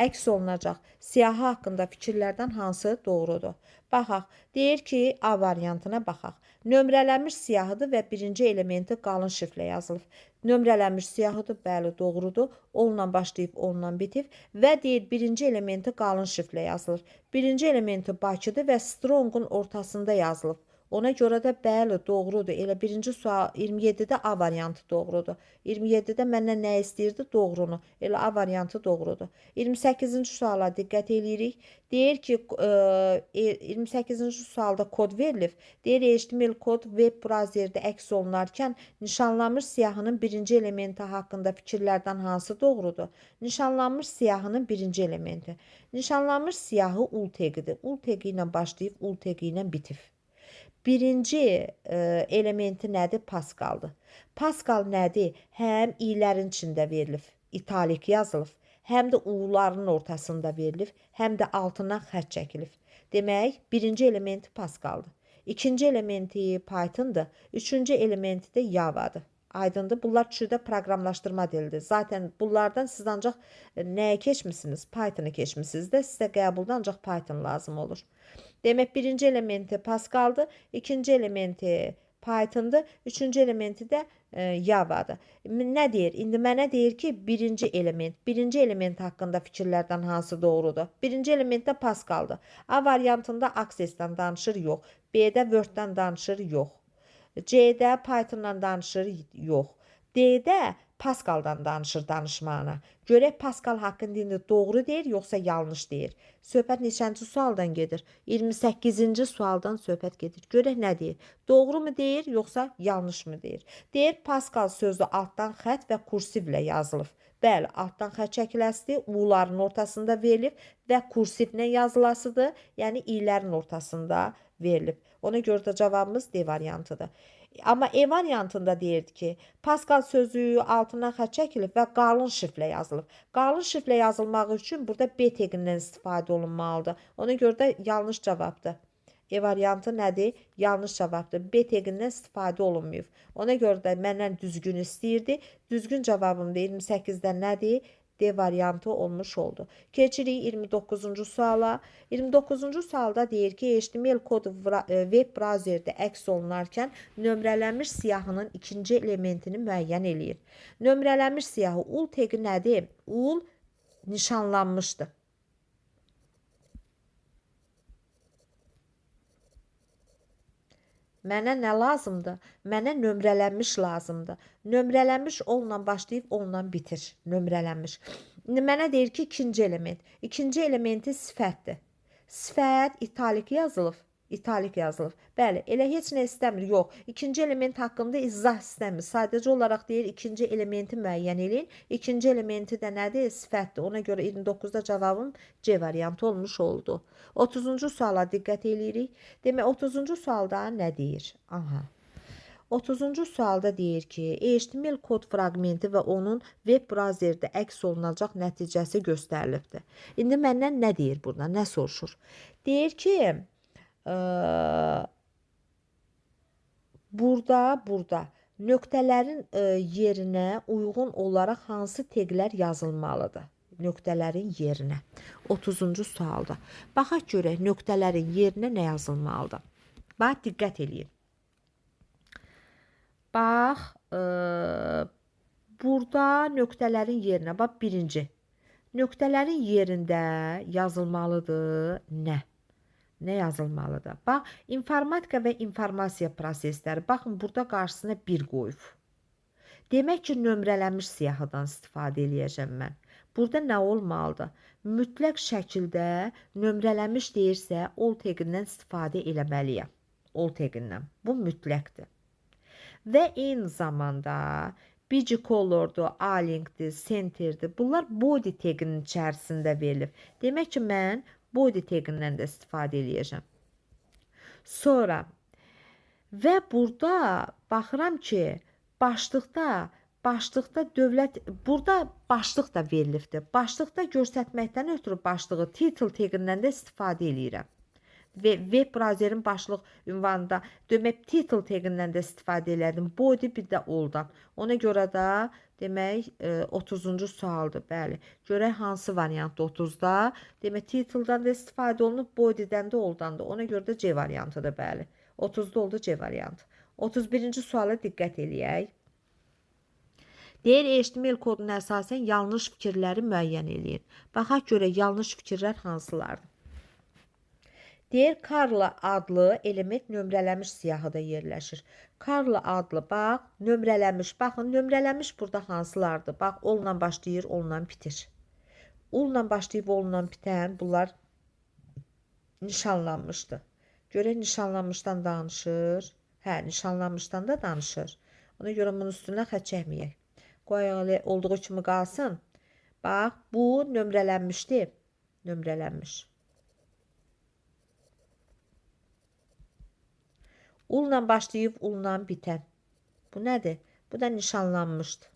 əks olunacaq siyahı haqqında fikirlərdən hansı doğrudur? Baxaq, deyir ki, A variantına baxaq. Nömrələnmiş siyahıdır və birinci elementi qalın şriflə yazılıb. Nömrələnmiş siyahıdır, bəli, doğrudur. Onunla başlayıb, onunla bitib və deyir, birinci elementi qalın şriflə yazılır. Birinci elementi Bakıdır və Strong'un ortasında yazılıb. Ona görə də bəli, doğrudur. Elə birinci sual 27-də A variantı doğrudur. 27-də məndən nə istəyirdi? Doğrunu. Elə A variantı doğrudur. 28-ci suala diqqət eləyirik. Deyir ki, 28-ci sualda kod verilib. Deyir, HTML kod web brauzerdə əks olunarkən nişanlanmış siyahının birinci elementi haqqında fikirlərdən hansı doğrudur? Nişanlanmış siyahının birinci elementi. Nişanlanmış siyahı ul teqidir. Ul tegi ilə başlayıb, ul tegi ilə bitib. Birinci elementi nədir? Pascaldır. Pascal nədir? Həm i'lərin içində verilib, italik yazılıb, həm də u'ların ortasında verilib, həm də altından xətt çəkilib. Demək, birinci elementi Pascaldır. İkinci elementi Python'dır. Üçüncü elementi də Java'dır. Aydındır. Bunlar üçü də proqramlaşdırma dilidir. Zaten bunlardan siz ancaq nəyə keçmişsiniz? Python'ı keçmişsiniz də sizə qəbulda ancaq Python lazım olur. Demək, birinci elementi Pascal'dır, ikinci elementi Python'dır, üçüncü elementi də Java'dır. Nə deyir? İndi mənə deyir ki, birinci element haqqında fikirlərdən hansı doğrudur? Birinci element də Pascal'dır. A variantında Access-dən danışır, yox. B-də Word-dən danışır, yox. C-də Python-dan danışır, yox. D-də Pascal'dan danışır danışmağına. Görək Pascal haqqında indi doğru deyir, yoxsa yanlış deyir. Söhbət neçənci sualdan gedir? 28-ci sualdan söhbət gedir. Görək nə deyir? Doğru mu deyir, yoxsa yanlış mı deyir? Deyir, Pascal sözü altdan xətt və kursivlə yazılıb. Bəli, altdan xətt çəkiləsidir, u'ların ortasında verilib və kursivlə yazılasıdır, yəni i'lərin ortasında verilib. Ona görə də cavabımız D variantıdır. Amma E variantında deyirdi ki, Pascal sözü altından xətt çəkilib və qalın şriflə yazılıb. Qalın şriflə yazılmağı üçün burada B teqindən istifadə olunmalıdır. Ona görə də yanlış cavabdır. E variantı nədir? Yanlış cavabdır. B teqindən istifadə olunmayıb. Ona görə də məndən düzgün istəyirdi. Düzgün cavabım da 28-dən nədir? D variantı olmuş oldu. Keçirik 29-cu suala. 29-cu sualda deyir ki, HTML kodu web browserdə əks olunarkən nömrələnmiş siyahının ikinci elementini müəyyən eləyir. Nömrələnmiş siyahı ul teqi nədir? Ul nişanlanmışdır. Mənə nə lazımdır? Mənə nömrələnmiş lazımdır. Nömrələnmiş onunla başlayıb onunla bitir. Nömrələnmiş. Mənə deyir ki, ikinci element. İkinci elementi sifətdir. Sifət italik yazılıb. İtalik yazılıb. Bəli, elə heç nə istəmir. Yox, ikinci element haqqında izah istəmir. Sadəcə olaraq deyir, ikinci elementi müəyyən edin. İkinci elementi də nədir? Sifətdir. Ona görə 29-da cavabım C variantı olmuş oldu. 30-cu suala diqqət eləyirik. Demək, 30-cu sualda nə deyir? Aha. 30-cu sualda deyir ki, HTML kod fraqmenti və onun web browserdə əks olunacaq nəticəsi göstərilibdir. İndi məndən nə deyir burada? Nə soruşur? Deyir ki, burada nöqtələrin yerinə uyğun olaraq hansı teqlər yazılmalıdır? Nöqtələrin yerinə. 30-cu sualda. Baxaq görək nöqtələrin yerinə nə yazılmalıdır? Bax, diqqət eləyin. Bax, burada nöqtələrin yerinə, bax, birinci. Nöqtələrin yerində yazılmalıdır nə? Nə yazılmalıdır? Bax, informatika və informasiya prosesləri. Baxın, burada qarşısına 1 qoyub. Demək ki, nömrələnmiş siyahıdan istifadə eləyəcəm mən. Burada nə olmalıdır? Mütləq şəkildə nömrələnmiş deyirsə, ol teqindən istifadə eləməliyəm. Ol teqindən. Bu mütləqdir. Və eyni zamanda BG-color'dur, A-linkdir, center'dir. Bunlar body teqinin içərisində verilib. Demək ki, mən body teqindən də istifadə eləyəcəm. Sonra və burada baxıram ki, başlıqda dövlət, burada başlıq da verilibdir. Başlıqda göstərməkdən ötürü başlığı title teqindən də istifadə eləyirəm. Və web browserin başlıq ünvanında demək title teqindən də istifadə elədim. Body bir də oldan. Ona görə də demək 30-cu sualdır. Bəli. Görək hansı variantda 30-da. Demək title'dan da istifadə olunub, body'dən də oldan da. Ona görə də C variantıdır. Bəli. 30-da oldu C variantı. 31-ci suala diqqət eləyək. Deyir, HTML koduna əsasən yanlış fikirləri müəyyən eləyin. Baxaq görək yanlış fikirlər hansılardır. Deyir, Karla adlı element nömrələnmiş siyahıda yerləşir. Karla adlı, bax, nömrələnmiş. Baxın, nömrələnmiş burada hansılardır? Bax, olla başlayır, olla bitir. Ulla başlayıb, olla bitən, bunlar nişanlanmışdır. Görək, nişanlanmışdan danışır. Hə, nişanlanmışdan da danışır. Ona görə bunun üstünə xət çəkməyək. Qoyaq, olduğu kimi qalsın. Bax, bu nömrələnmişdir. Nömrələnmiş. Ulla başlayıb, ulla bitən. Bu nədir? Bu da nişanlanmışdır.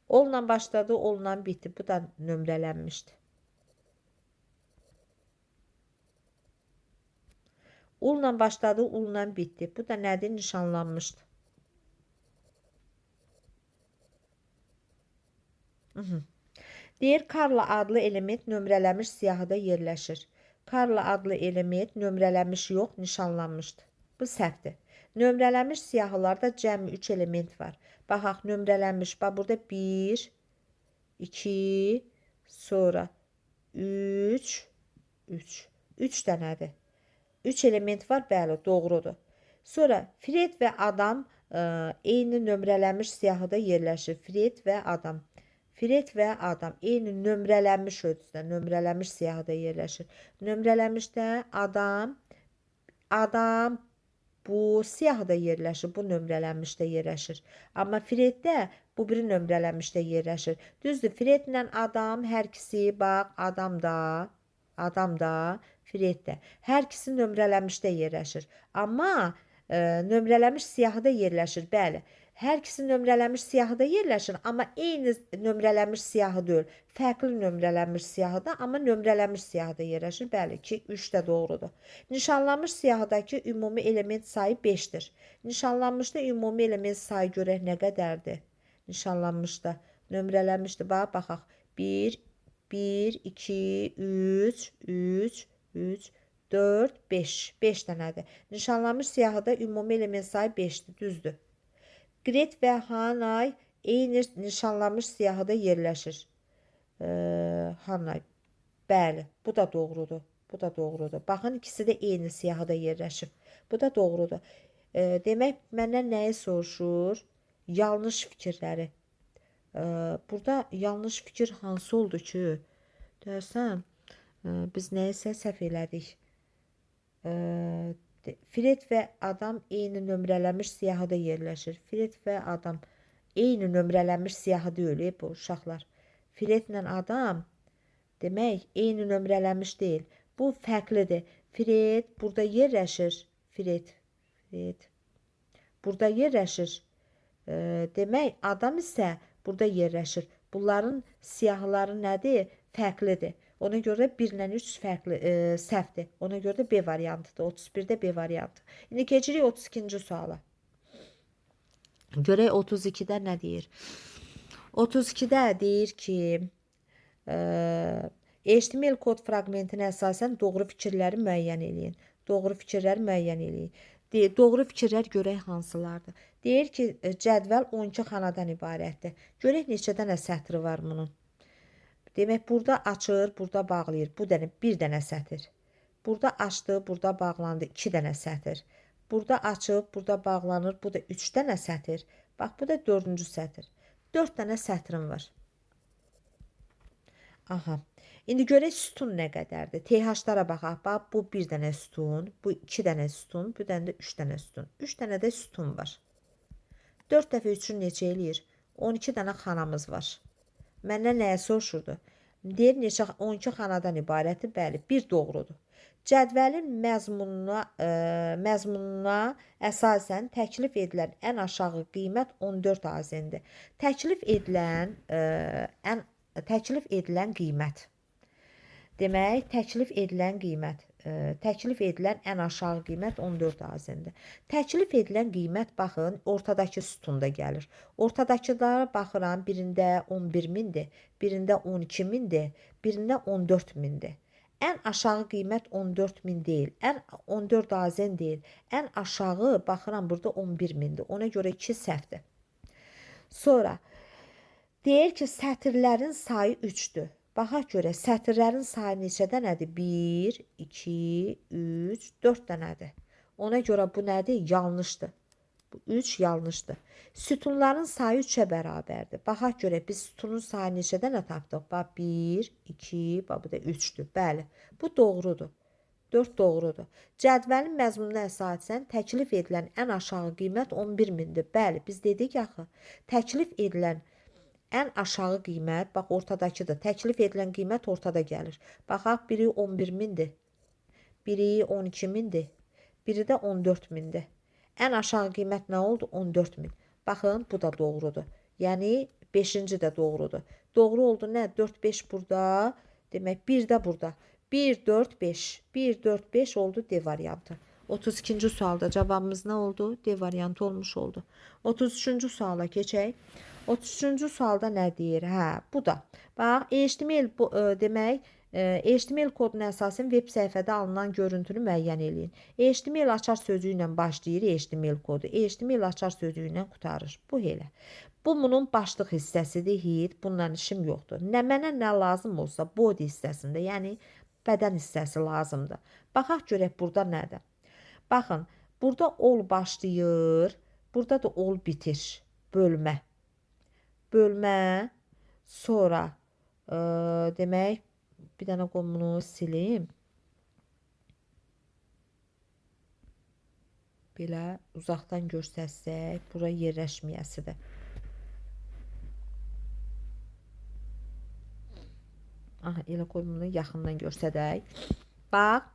Olla başladı, olla bitdi. Bu da nömrələnmişdir. Ulla başladı, ulla bitdi. Bu da nədir? Nişanlanmışdır. Deyir, Karla adlı element nömrələnmiş siyahıda yerləşir. Karla adlı element nömrələnmiş yox, nişanlanmışdır. Bu səhvdir. Nömrələnmiş siyahılarda cəmi 3 element var. Baxaq, nömrələnmiş. Bax, burada 1, 2, sonra 3, 3 dənədir. 3 element var, bəli, doğrudur. Sonra Fred və adam eyni nömrələnmiş siyahıda yerləşir. Fred və adam. Fred və adam eyni nömrələnmiş ölçüdə, nömrələnmiş siyahıda yerləşir. Nömrələnmişdə adam bu siyahıda yerləşir, bu nömrələnmişdə yerləşir. Amma Freddə bu biri nömrələnmişdə yerləşir. Düzdür, Fredlə adam hər ikisi, bax, adam da, Fred də. Hər ikisi nömrələnmişdə yerləşir. Amma nömrələnmiş siyahıda yerləşir, bəli. Hər ikisi nömrələnmiş siyahıda yerləşir, amma eyni nömrələnmiş siyahı deyil. Fərqli nömrələnmiş siyahıda, amma nömrələnmiş siyahıda yerləşir. Bəli, 2, 3 də doğrudur. Nişanlanmış siyahıdakı ümumi element sayı 5-dir. Nişanlanmışda ümumi element sayı görək nə qədərdir? Nişanlanmışda nömrələnmişdir. Baxaq. 1, 1, 2, 3, 3, 3, 4, 5. 5 dənədir. Nişanlanmış siyahıda ümumi element sayı 5-dir. Düzdür. Gret və Hanay eyni nişanlanmış siyahıda yerləşir. Hanay. Bəli, bu da doğrudur. Bu da doğrudur. Baxın, ikisi də eyni siyahıda yerləşib. Bu da doğrudur. Demək, məndən nəyi soruşur? Yanlış fikirləri. Burada yanlış fikir hansı oldu ki? Dersən, biz nəyisə səhv elədik. Fred və adam eyni nömrələnmiş siyahıda yerləşir. Fred və adam eyni nömrələnmiş siyahıda ölüb bu uşaqlar. Fredlə adam demək eyni nömrələnmiş deyil. Bu fərqlidir. Fred burada yerləşir. Fred burada yerləşir. Demək adam isə burada yerləşir. Bunların siyahıları nədir? Fərqlidir. Ona görə 1 ilə 3 fərqli səhvdir. Ona görə də B variantıdır. 31-də B variantı. İndi keçirik 32-ci suala. Görək 32-də nə deyir? 32-də deyir ki, HTML kod fraqmentinə əsasən doğru fikirləri müəyyən eləyin. Doğru fikirləri müəyyən eləyin. Doğru fikirlər görək hansılardır. Deyir ki, cədvəl 12 xanadan ibarətdir. Görək neçə dənə sətri var bunun. Demək, burada açır, burada bağlayır. Bu dənə bir dənə sətir. Burada açdı, burada bağlandı 2 dənə sətir. Burada açıb, burada bağlanır. Bu da 3 dənə sətir. Bax, bu da 4-cü sətir. 4 dənə sətrim var. Aha. İndi görək sütun nə qədərdir. TH-lara baxaq. Bax, bu 1 dənə sütun, bu 2 dənə sütun, bu dənə də 3 dənə sütun. 3 dənə də sütun var. 4 dəfə 3-ün neçə eləyir? 12 dənə xanamız var. Məndən nəyə soruşurdu? Deyir, neçə 12 xanadan ibarətdir? Bəli, bir doğrudur. Cədvəlin məzmununa əsasən təklif edilən ən aşağı qiymət 14 azendir. Təklif edilən qiymət. Demək, təklif edilən qiymət. Təklif edilən ən aşağı qiymət 14 azendir. Təklif edilən qiymət, baxın, ortadakı sütunda gəlir. Ortadakılara baxıram, birində 11.000-dir, birində 12.000-dir, birində 14.000-dir. Ən aşağı qiymət 14.000 deyil, 14 azen deyil. Ən aşağı, baxıram, burada 11.000-dir. Ona görə 2 səhvdir. Sonra, deyir ki, sətirlərin sayı 3-dür. Baxaq görək, sətirlərin sayı neçə dənədir? 1, 2, 3, 4 dənədir. Ona görə bu nədir? Yanlışdır. Bu 3 yanlışdır. Sütunların sayı 3-ə bərabərdir. Baxaq görək, biz sütunun sayı neçə dənə tapdıq? Bax, 1, 2, bax, bu da 3-dür. Bəli, bu doğrudur. 4 doğrudur. Cədvəlin məzmununa əsasən təklif edilən ən aşağı qiymət 11.000-dir. Bəli, biz dedik axı, təklif edilən ən aşağı qiymət, bax, ortadakıdır. Təklif edilən qiymət ortada gəlir. Baxaq, biri 11.000-dir, biri 12.000-dir, biri də 14.000-dir. Ən aşağı qiymət nə oldu? 14.000. Baxın, bu da doğrudur. Yəni, 5-ci də doğrudur. Doğru oldu nə? 4, 5 burada, demək, 1 də burada. 1, 4, 5. 1, 4, 5 oldu D variantı. 32-ci sualda cavabımız nə oldu? D variantı olmuş oldu. 33-cü suala keçək. 33-cü sualda nə deyir? Hə, bu da. Bax, HTML demək, HTML koduna əsasən web səhifədə alınan görüntünü müəyyən eləyin. HTML açar sözü ilə başlayır HTML kodu. HTML açar sözü ilə qutarır. Bu elə. Bu bunun başlıq hissəsidir, hit. Bundan işim yoxdur. Mənə nə lazım olsa body hissəsində, yəni bədən hissəsi lazımdır. Baxaq görək burada nədir? Baxın, burada ol başlayır, burada da ol bitir. Bölmə. Bölmə, sonra demək, bir dənə bunu silim. Belə uzaqdan görsətsək, bura yerləşməyəsidir. Aha, elə qoy bunu yaxından görsədək. Bax,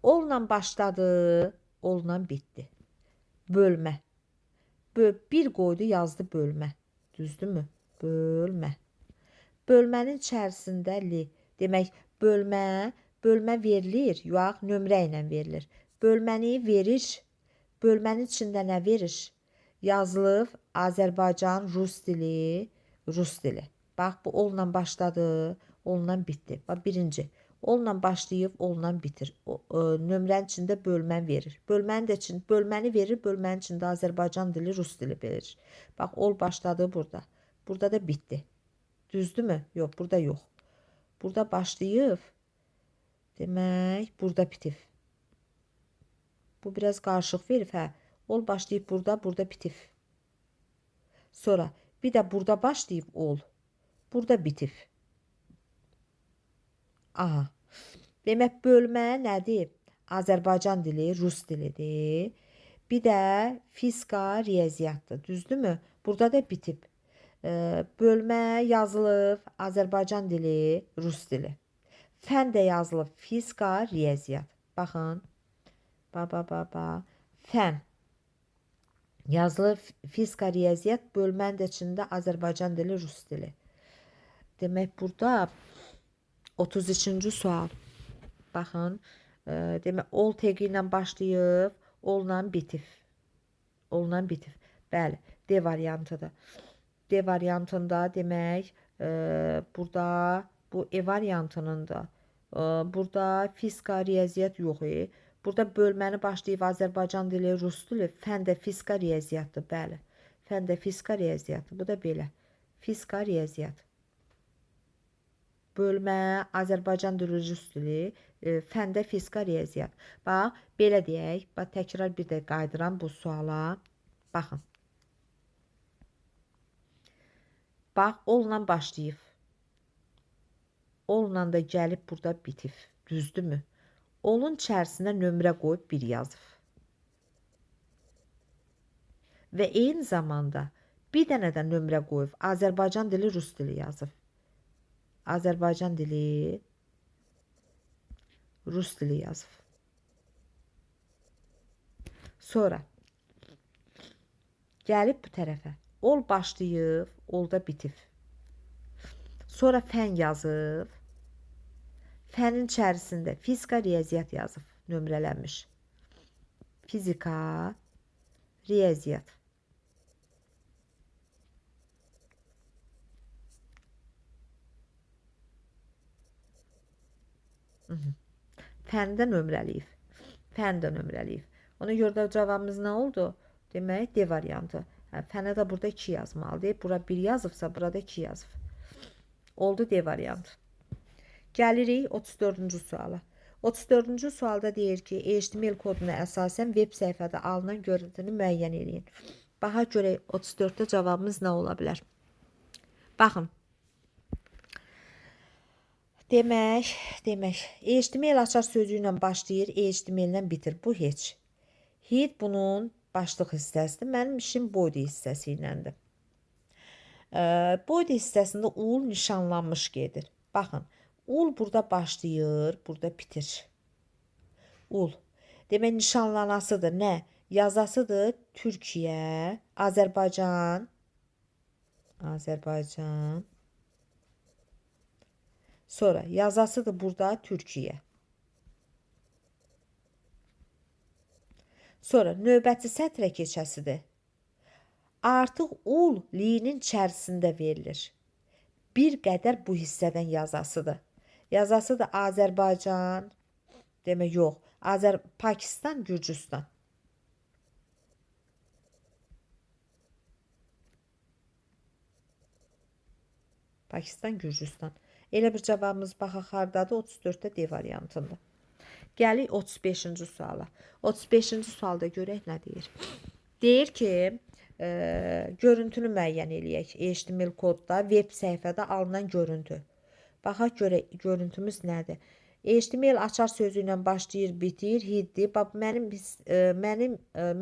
olla başladı, olla bitdi. Bölmə. Bir qoydu, yazdı bölmə. Düzdürmü? Bölmə. Bölmənin içərisində li. Demək, bölmə verilir, yox, nömrə ilə verilir. Bölməni verir. Bölmənin içində nə verir? Yazılıb Azərbaycan, rus dili, rus dili. Bax, bu olla başladı, olla bitdi. Bax, birinci. Olla başlayıb, olla bitir. Nömrənin içində bölmə verir. Bölməni verir, bölmənin içində Azərbaycan dili, rus dili verir. Bax, ol başladı burada. Burada da bitdi. Düzdürmü? Yox, burada yox. Burada başlayıb, demək, burada bitib. Bu biraz qarışıq verib, hə. Ol başlayıb burada, burada bitib. Sonra bir də burada başlayıb ol. Burada bitib. Aha. Demək, bölmə nədir? Azərbaycan dili, rus dilidir. Bir də fizika, riyaziyyatdır. Düzdürmü? Burada da bitib. Bölmə yazılıb Azərbaycan dili, rus dili. Fən də yazılıb fizika, riyaziyyat. Baxın. Fən yazılıb fizika, riyaziyyat, bölmənin də içində Azərbaycan dili, rus dili. Demək, burada 33-cü sual. Baxın. Demək, ol tegi ilə başlayıb, olla bitib. Olla bitib. Bəli, D variantıdır. D variantında demək, burada bu E variantının da burada fizika, riyaziyyat yox. Burada bölməni başlayıb Azərbaycan dili, rus dili, fən də fizika, riyaziyyatdır. Bəli, fən də fizika, riyaziyyatdır. Bu da belə. Fizika, riyaziyyat. Bölmə Azərbaycan dili, rus dili, fən də fizika, riyaziyyat. Bax, belə deyək. Bax, təkrar bir də qaydıram bu suala. Baxın. Bax, olla başlayıb. Olla da gəlib burada bitib. Düzdürmü? Olun içərisinə nömrə qoyub bir yazıb. Və eyni zamanda bir dənə də nömrə qoyub Azərbaycan dili, rus dili yazıb. Azərbaycan dili, rus dili yazıb. Sonra gəlib bu tərəfə. Ol başlayıb, olda bitib. Sonra fən yazıb. Fənin içərisində fizika, riyaziyyat yazıb, nömrələnmiş. Fizika, riyaziyyat. Fəndə nömrəliyib. Fəndə nömrəliyib. Ona görə də cavabımız nə oldu? Demək, D variantı. Fənə də burada 2 yazmalıdır. Bura 1 yazıbsa, burada 2 yazıb. Oldu D variantı. Gəlirik 34-cü suala. 34-cü sualda deyir ki, HTML koduna əsasən web səhifədə alınan görüntünü müəyyən edin. Baxa görək 34-də cavabımız nə ola bilər? Baxın. Demək, HTML açar sözü ilə başlayır, HTML ilə bitir. Bu heç. Head bunun başlıq hissəsidir. Mənim işim body hissəsi iləndir. Body hissəsində ul nişanlanmış gedir. Baxın, ul burada başlayır, burada bitir. Ul. Demək, nişanlanasıdır. Nə? Yazasıdır Türkiyə, Azərbaycan. Sonra yazasıdır burada Türkiyə. Sonra növbəti sətrə keçəsidir. Artıq ul linin içərisində verilir. Bir qədər bu hissədən yazasıdır. Yazasıdır Azərbaycan. Demək, yox. Pakistan, Gürcüstan. Pakistan, Gürcüstan. Elə bir cavabımız baxaq hardadır? 34-də D variantında. Gəlik 35-ci suala. 35-ci sualda görək nə deyir? Deyir ki, görüntünü müəyyən eləyək. HTML kodda, web səhifədə alınan görüntü. Baxaq görək, görüntümüz nədir? HTML açar sözü ilə başlayır, bitir, hiddir. Bax,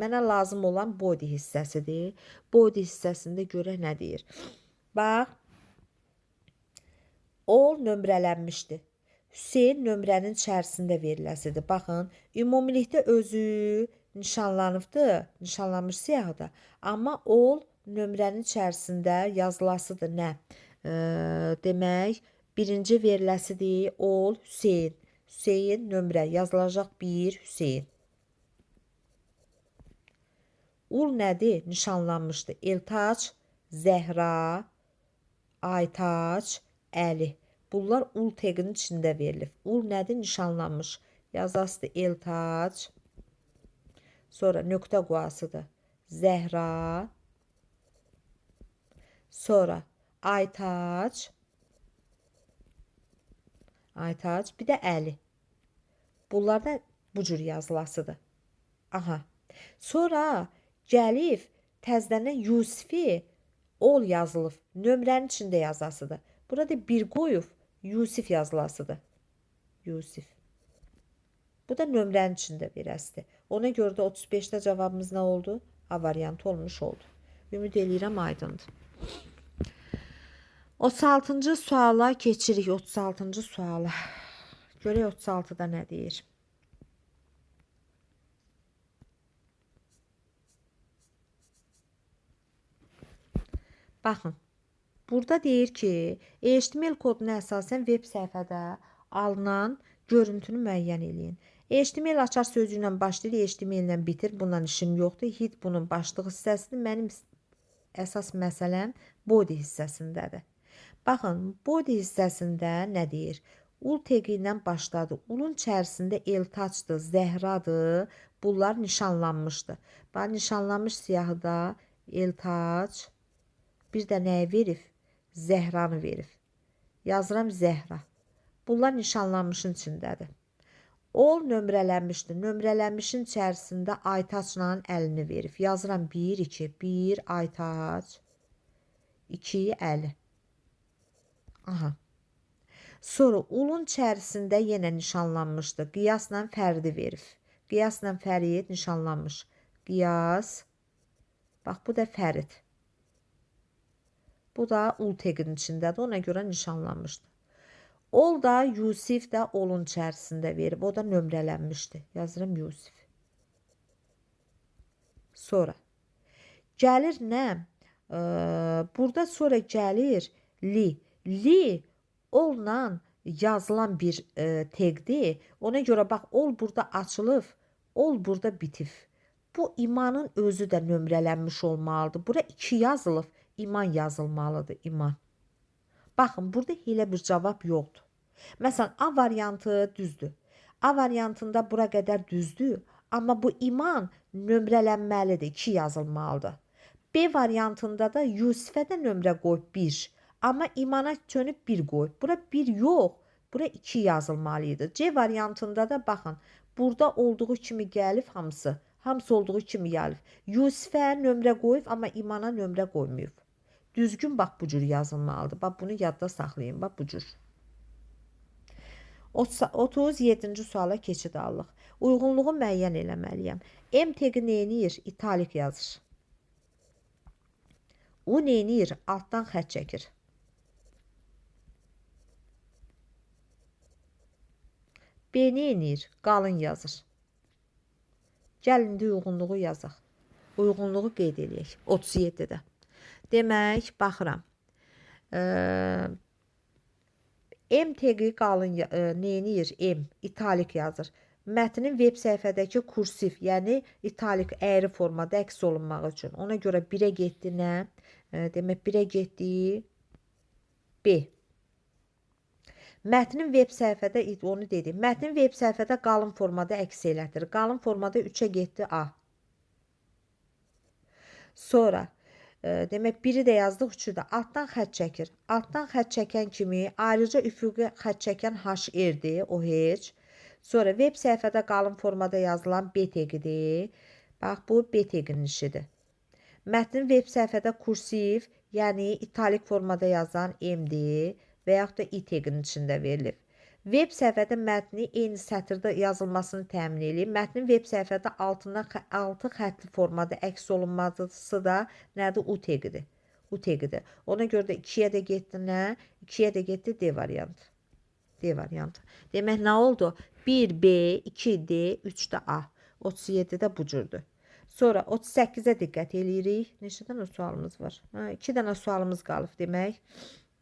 mənə lazım olan body hissəsidir. Body hissəsində görək nə deyir? Bax, o nömrələnmişdir. Hüseyn nömrənin içərisində veriləsidir. Baxın, ümumilikdə özü nişanlanıbdır, nişanlanmış siyahıda. Amma ol nömrənin içərisində yazılasıdır nə? Demək, birinci veriləsidir ol Hüseyn. Hüseyn nömrə yazılacaq 1 Hüseyn. Ul nədir? Nişanlanmışdır. Eltac, Zəhra, Aytac, Əli. Bunlar ul teqinin içində verilib. Ul nədir? Nişanlanmış. Yazasıdır Eltac. Sonra nöqtə qoyasıdır Zəhra. Sonra Aytac. Aytac. Bir də Əli. Bunlar da bu cür yazılasıdır. Aha. Sonra gəlib təzədən Yusifi ol yazılıb. Nömrənin içində yazasıdır. Burada bir qoyub Yusif yazılasıdır. Yusif. Bu da nömrənin içində verəsidir. Ona görə də 35-də cavabımız nə oldu? A variantı olmuş oldu. Ümid eləyirəm aydındır. 36-cı suala keçirik. 36-cı suala. Görək 36-da nə deyir? Baxın. Burada deyir ki, HTML koduna əsasən web səhifədə alınan görüntünü müəyyən eləyin. HTML açar sözcüyü ilə başlayır, HTML ilə bitir. Bundan işim yoxdur. Hit bunun başlıq hissəsidir. Mənim əsas məsələm body hissəsindədir. Baxın, body hissəsində nə deyir? Ul teqi ilə başladı. Ulun içərisində Eltaçdır, Zəhradır. Bunlar nişanlanmışdır. Bax, nişanlanmış siyahıda Eltaç. Bir də nəyi verib? Zəhranı verib. Yazıram Zəhra. Bunlar nişanlanmışın içindədir. Ol nömrələnmişdir. Nömrələnmişin içərisində Aytaçla əlini verib. Yazıram 1, 2, 1 Aytaç, 2 Əli. Aha. Sonra ulun içərisində yenə nişanlanmışdır. Qiyasla Fəridi verib. Qiyasla Fərid nişanlanmış. Qiyas. Bax, bu da Fərid. Bu da ul teqinin içindədir. Ona görə nişanlanmışdır. Ol da Yusif də olun içərisində verib. O da nömrələnmişdir. Yazıram Yusif. Sonra gəlir nə? Burada sonra gəlir li. Li olla yazılan bir teqdir. Ona görə bax, ol burada açılıb, ol burada bitib. Bu imanın özü də nömrələnmiş olmalıdır. Bura 2 yazılıb. İman yazılmalıdır, iman. Baxın, burada elə bir cavab yoxdur. Məsələn, A variantı düzdür. A variantında bura qədər düzdür. Amma bu iman nömrələnməlidir, 2 yazılmalıdır. B variantında da Yusifə də nömrə qoyub 1. Amma imana çönüb 1 qoyub. Bura 1 yox, bura 2 yazılmalıydı. C variantında da baxın, burada olduğu kimi gəlib hamısı. Hamısı olduğu kimi gəlib. Yusifə nömrə qoyub, amma imana nömrə qoymayıb. Düzgün bax bu cür yazılmalıdır. Bax bunu yadda saxlayın. Bax bu cür. 37-ci suala keçid alırıq. Uyğunluğu müəyyən eləməliyəm. M teqi neyniyir? İtalik yazır. U neyniyir? Altdan xət çəkir. B neyniyir? Qalın yazır. Gəlin də uyğunluğu yazaq. Uyğunluğu qeyd edək. 37-də. Demək, baxıram. M teqi qalın neyniyir? M, italik yazır. Mətnin web səhifədəki kursiv, yəni italik əyri formada əks olunmaq üçün. Ona görə 1-ə getdi nə? Demək, 1-ə getdi B. Mətnin web səhifədə, onu dedim. Mətnin web səhifədə qalın formada əks elədir. Qalın formada 3-ə getdi A. Sonra demək, 1-i də yazdıq, 3-ü də. Altdan xət çəkir. Altdan xət çəkən kimi ayrıca üfüqi xət çəkən HR-dir, o heç. Sonra web səhifədə qalın formada yazılan B teqidir. Bax, bu B teqinin işidir. Mətnin web səhifədə kursiv, yəni italik formada yazan M-dir və yaxud da I teqinin içində verilib. Web səhifədə mətni eyni sətirdə yazılmasını təmin edib. Mətnin web səhifədə altı xəttli formada əks olunması da nədir? U teqidir. U teqidir. Ona görə də 2-yə də getdi nə? 2-yə də getdi D variantı. D variantı. Demək, nə oldu? 1B, 2D, 3də A. 37 də bu cürdür. Sonra 38-ə diqqət eləyirik. Neçə dənə sualımız var? 2 dənə sualımız qalıb demək.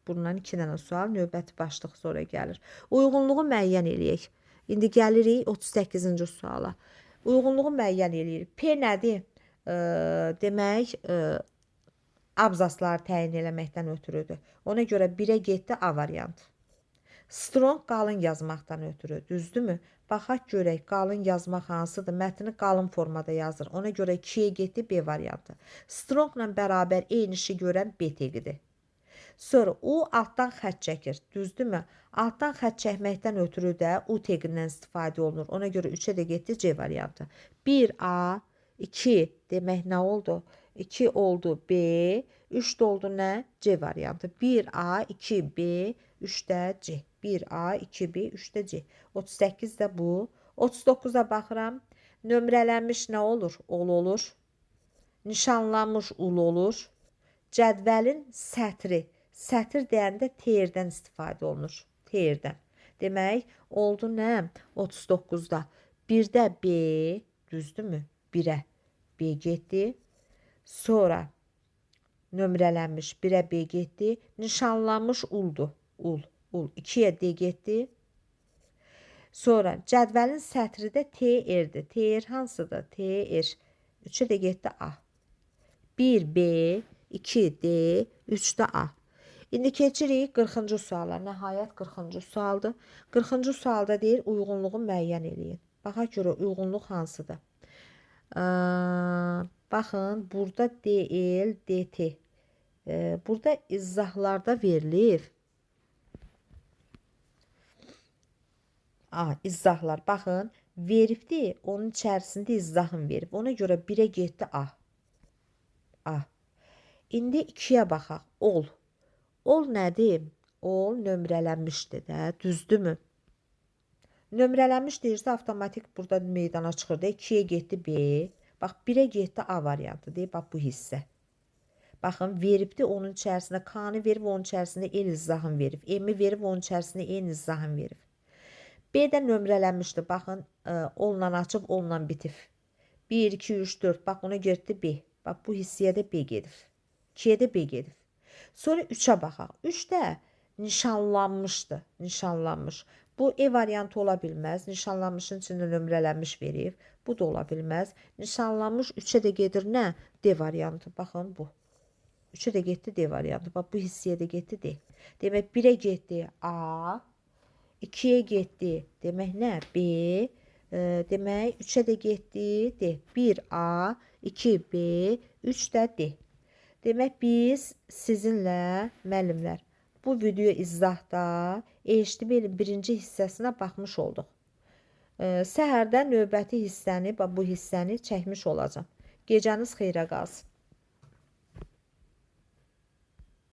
Bundan 2 dənə sual növbəti başlıq sonra gəlir. Uyğunluğu müəyyən eləyək. İndi gəlirik 38-ci suala. Uyğunluğu müəyyən eləyirik. P nədir? Demək, abzasları təyin eləməkdən ötürüdür. Ona görə 1-ə getdi A variantı. Strong qalın yazmaqdan ötürü, düzdürmü? Baxaq görək, qalın yazmaq hansıdır? Mətni qalın formada yazır. Ona görə 2-yə getdi B variantı. Strongla bərabər eyni işi görən B teqidir. Sonra U altdan xətt çəkir, düzdürmü? Altdan xətt çəkməkdən ötürü də U teqindən istifadə olunur. Ona görə 3-ə də getdi C variantı. 1A, 2 demək nə oldu? 2 oldu B, 3 də oldu nə? C variantı. 1A, 2B, 3-də C. 1A, 2B, 3-də C. 38 də bu. 39-a baxıram. Nömrələnmiş nə olur? Ol olur. Nişanlanmış ul olur. Cədvəlin sətri. Sətr deyəndə T-dən istifadə olunur. T-dən. Demək, oldu nə? 39-da. 1-də B, düzdürmü? 1-ə B getdi. Sonra nömrələnmiş 1-ə B getdi. Nişanlanmış uldu. Ul. 2-yə D getdi. Sonra cədvəlin sətri də T-dir. T hansıdır? T-. 3-ə də getdi A. 1B, 2D, 3-də A. İndi keçirik 40-cı suala. Nəhayət 40-cı sualdır. 40-cı sualda deyir, uyğunluğu müəyyən eləyin. Baxaq görə uyğunluq hansıdır? Baxın, burada DL, DT. Burada izahlarda verilir. İzahlar, baxın, veribdir, onun içərisində izahın verib. Ona görə 1-ə getdi A. A. İndi 2-yə baxaq, ol. Ol nədir? Ol nömrələnmişdir də, düzdürmü? Nömrələnmiş deyirsə, avtomatik burada meydana çıxır da, 2-yə getdi B. Bax, 1-ə getdi A variantı deyib, bax, bu hissə. Baxın, veribdir, onun içərisində K-nı verib, onun içərisində el izahın verib. M-i verib, onun içərisində en izahın verib. B-də nömrələnmişdir. Baxın, onunla açıb, onunla bitib. 1, 2, 3, 4. Bax, ona getdi B. Bax, bu hissiyə də B gedib. 2-yə də B gedib. Sonra 3-ə baxaq. 3-də nişanlanmışdır. Nişanlanmış. Bu E variantı ola bilməz. Nişanlanmışın içində nömrələnmiş verib. Bu da ola bilməz. Nişanlanmış 3-ə də gedir nə? D variantı. Baxın, bu. 3-ə də getdi D variantı. Bax, bu hissiyə də getdi D. Demək, 1-ə getdi A. 2-yə getdi. Demək nə? B. Demək 3-ə də getdi D. 1A, 2B, 3 də D. Demək biz sizinlə müəllimlər bu video izahda HTML-in birinci hissəsinə baxmış olduq. Səhərdən növbəti hissəni, bu hissəni çəkmiş olacağım. Gecəniz xeyrə qalsın.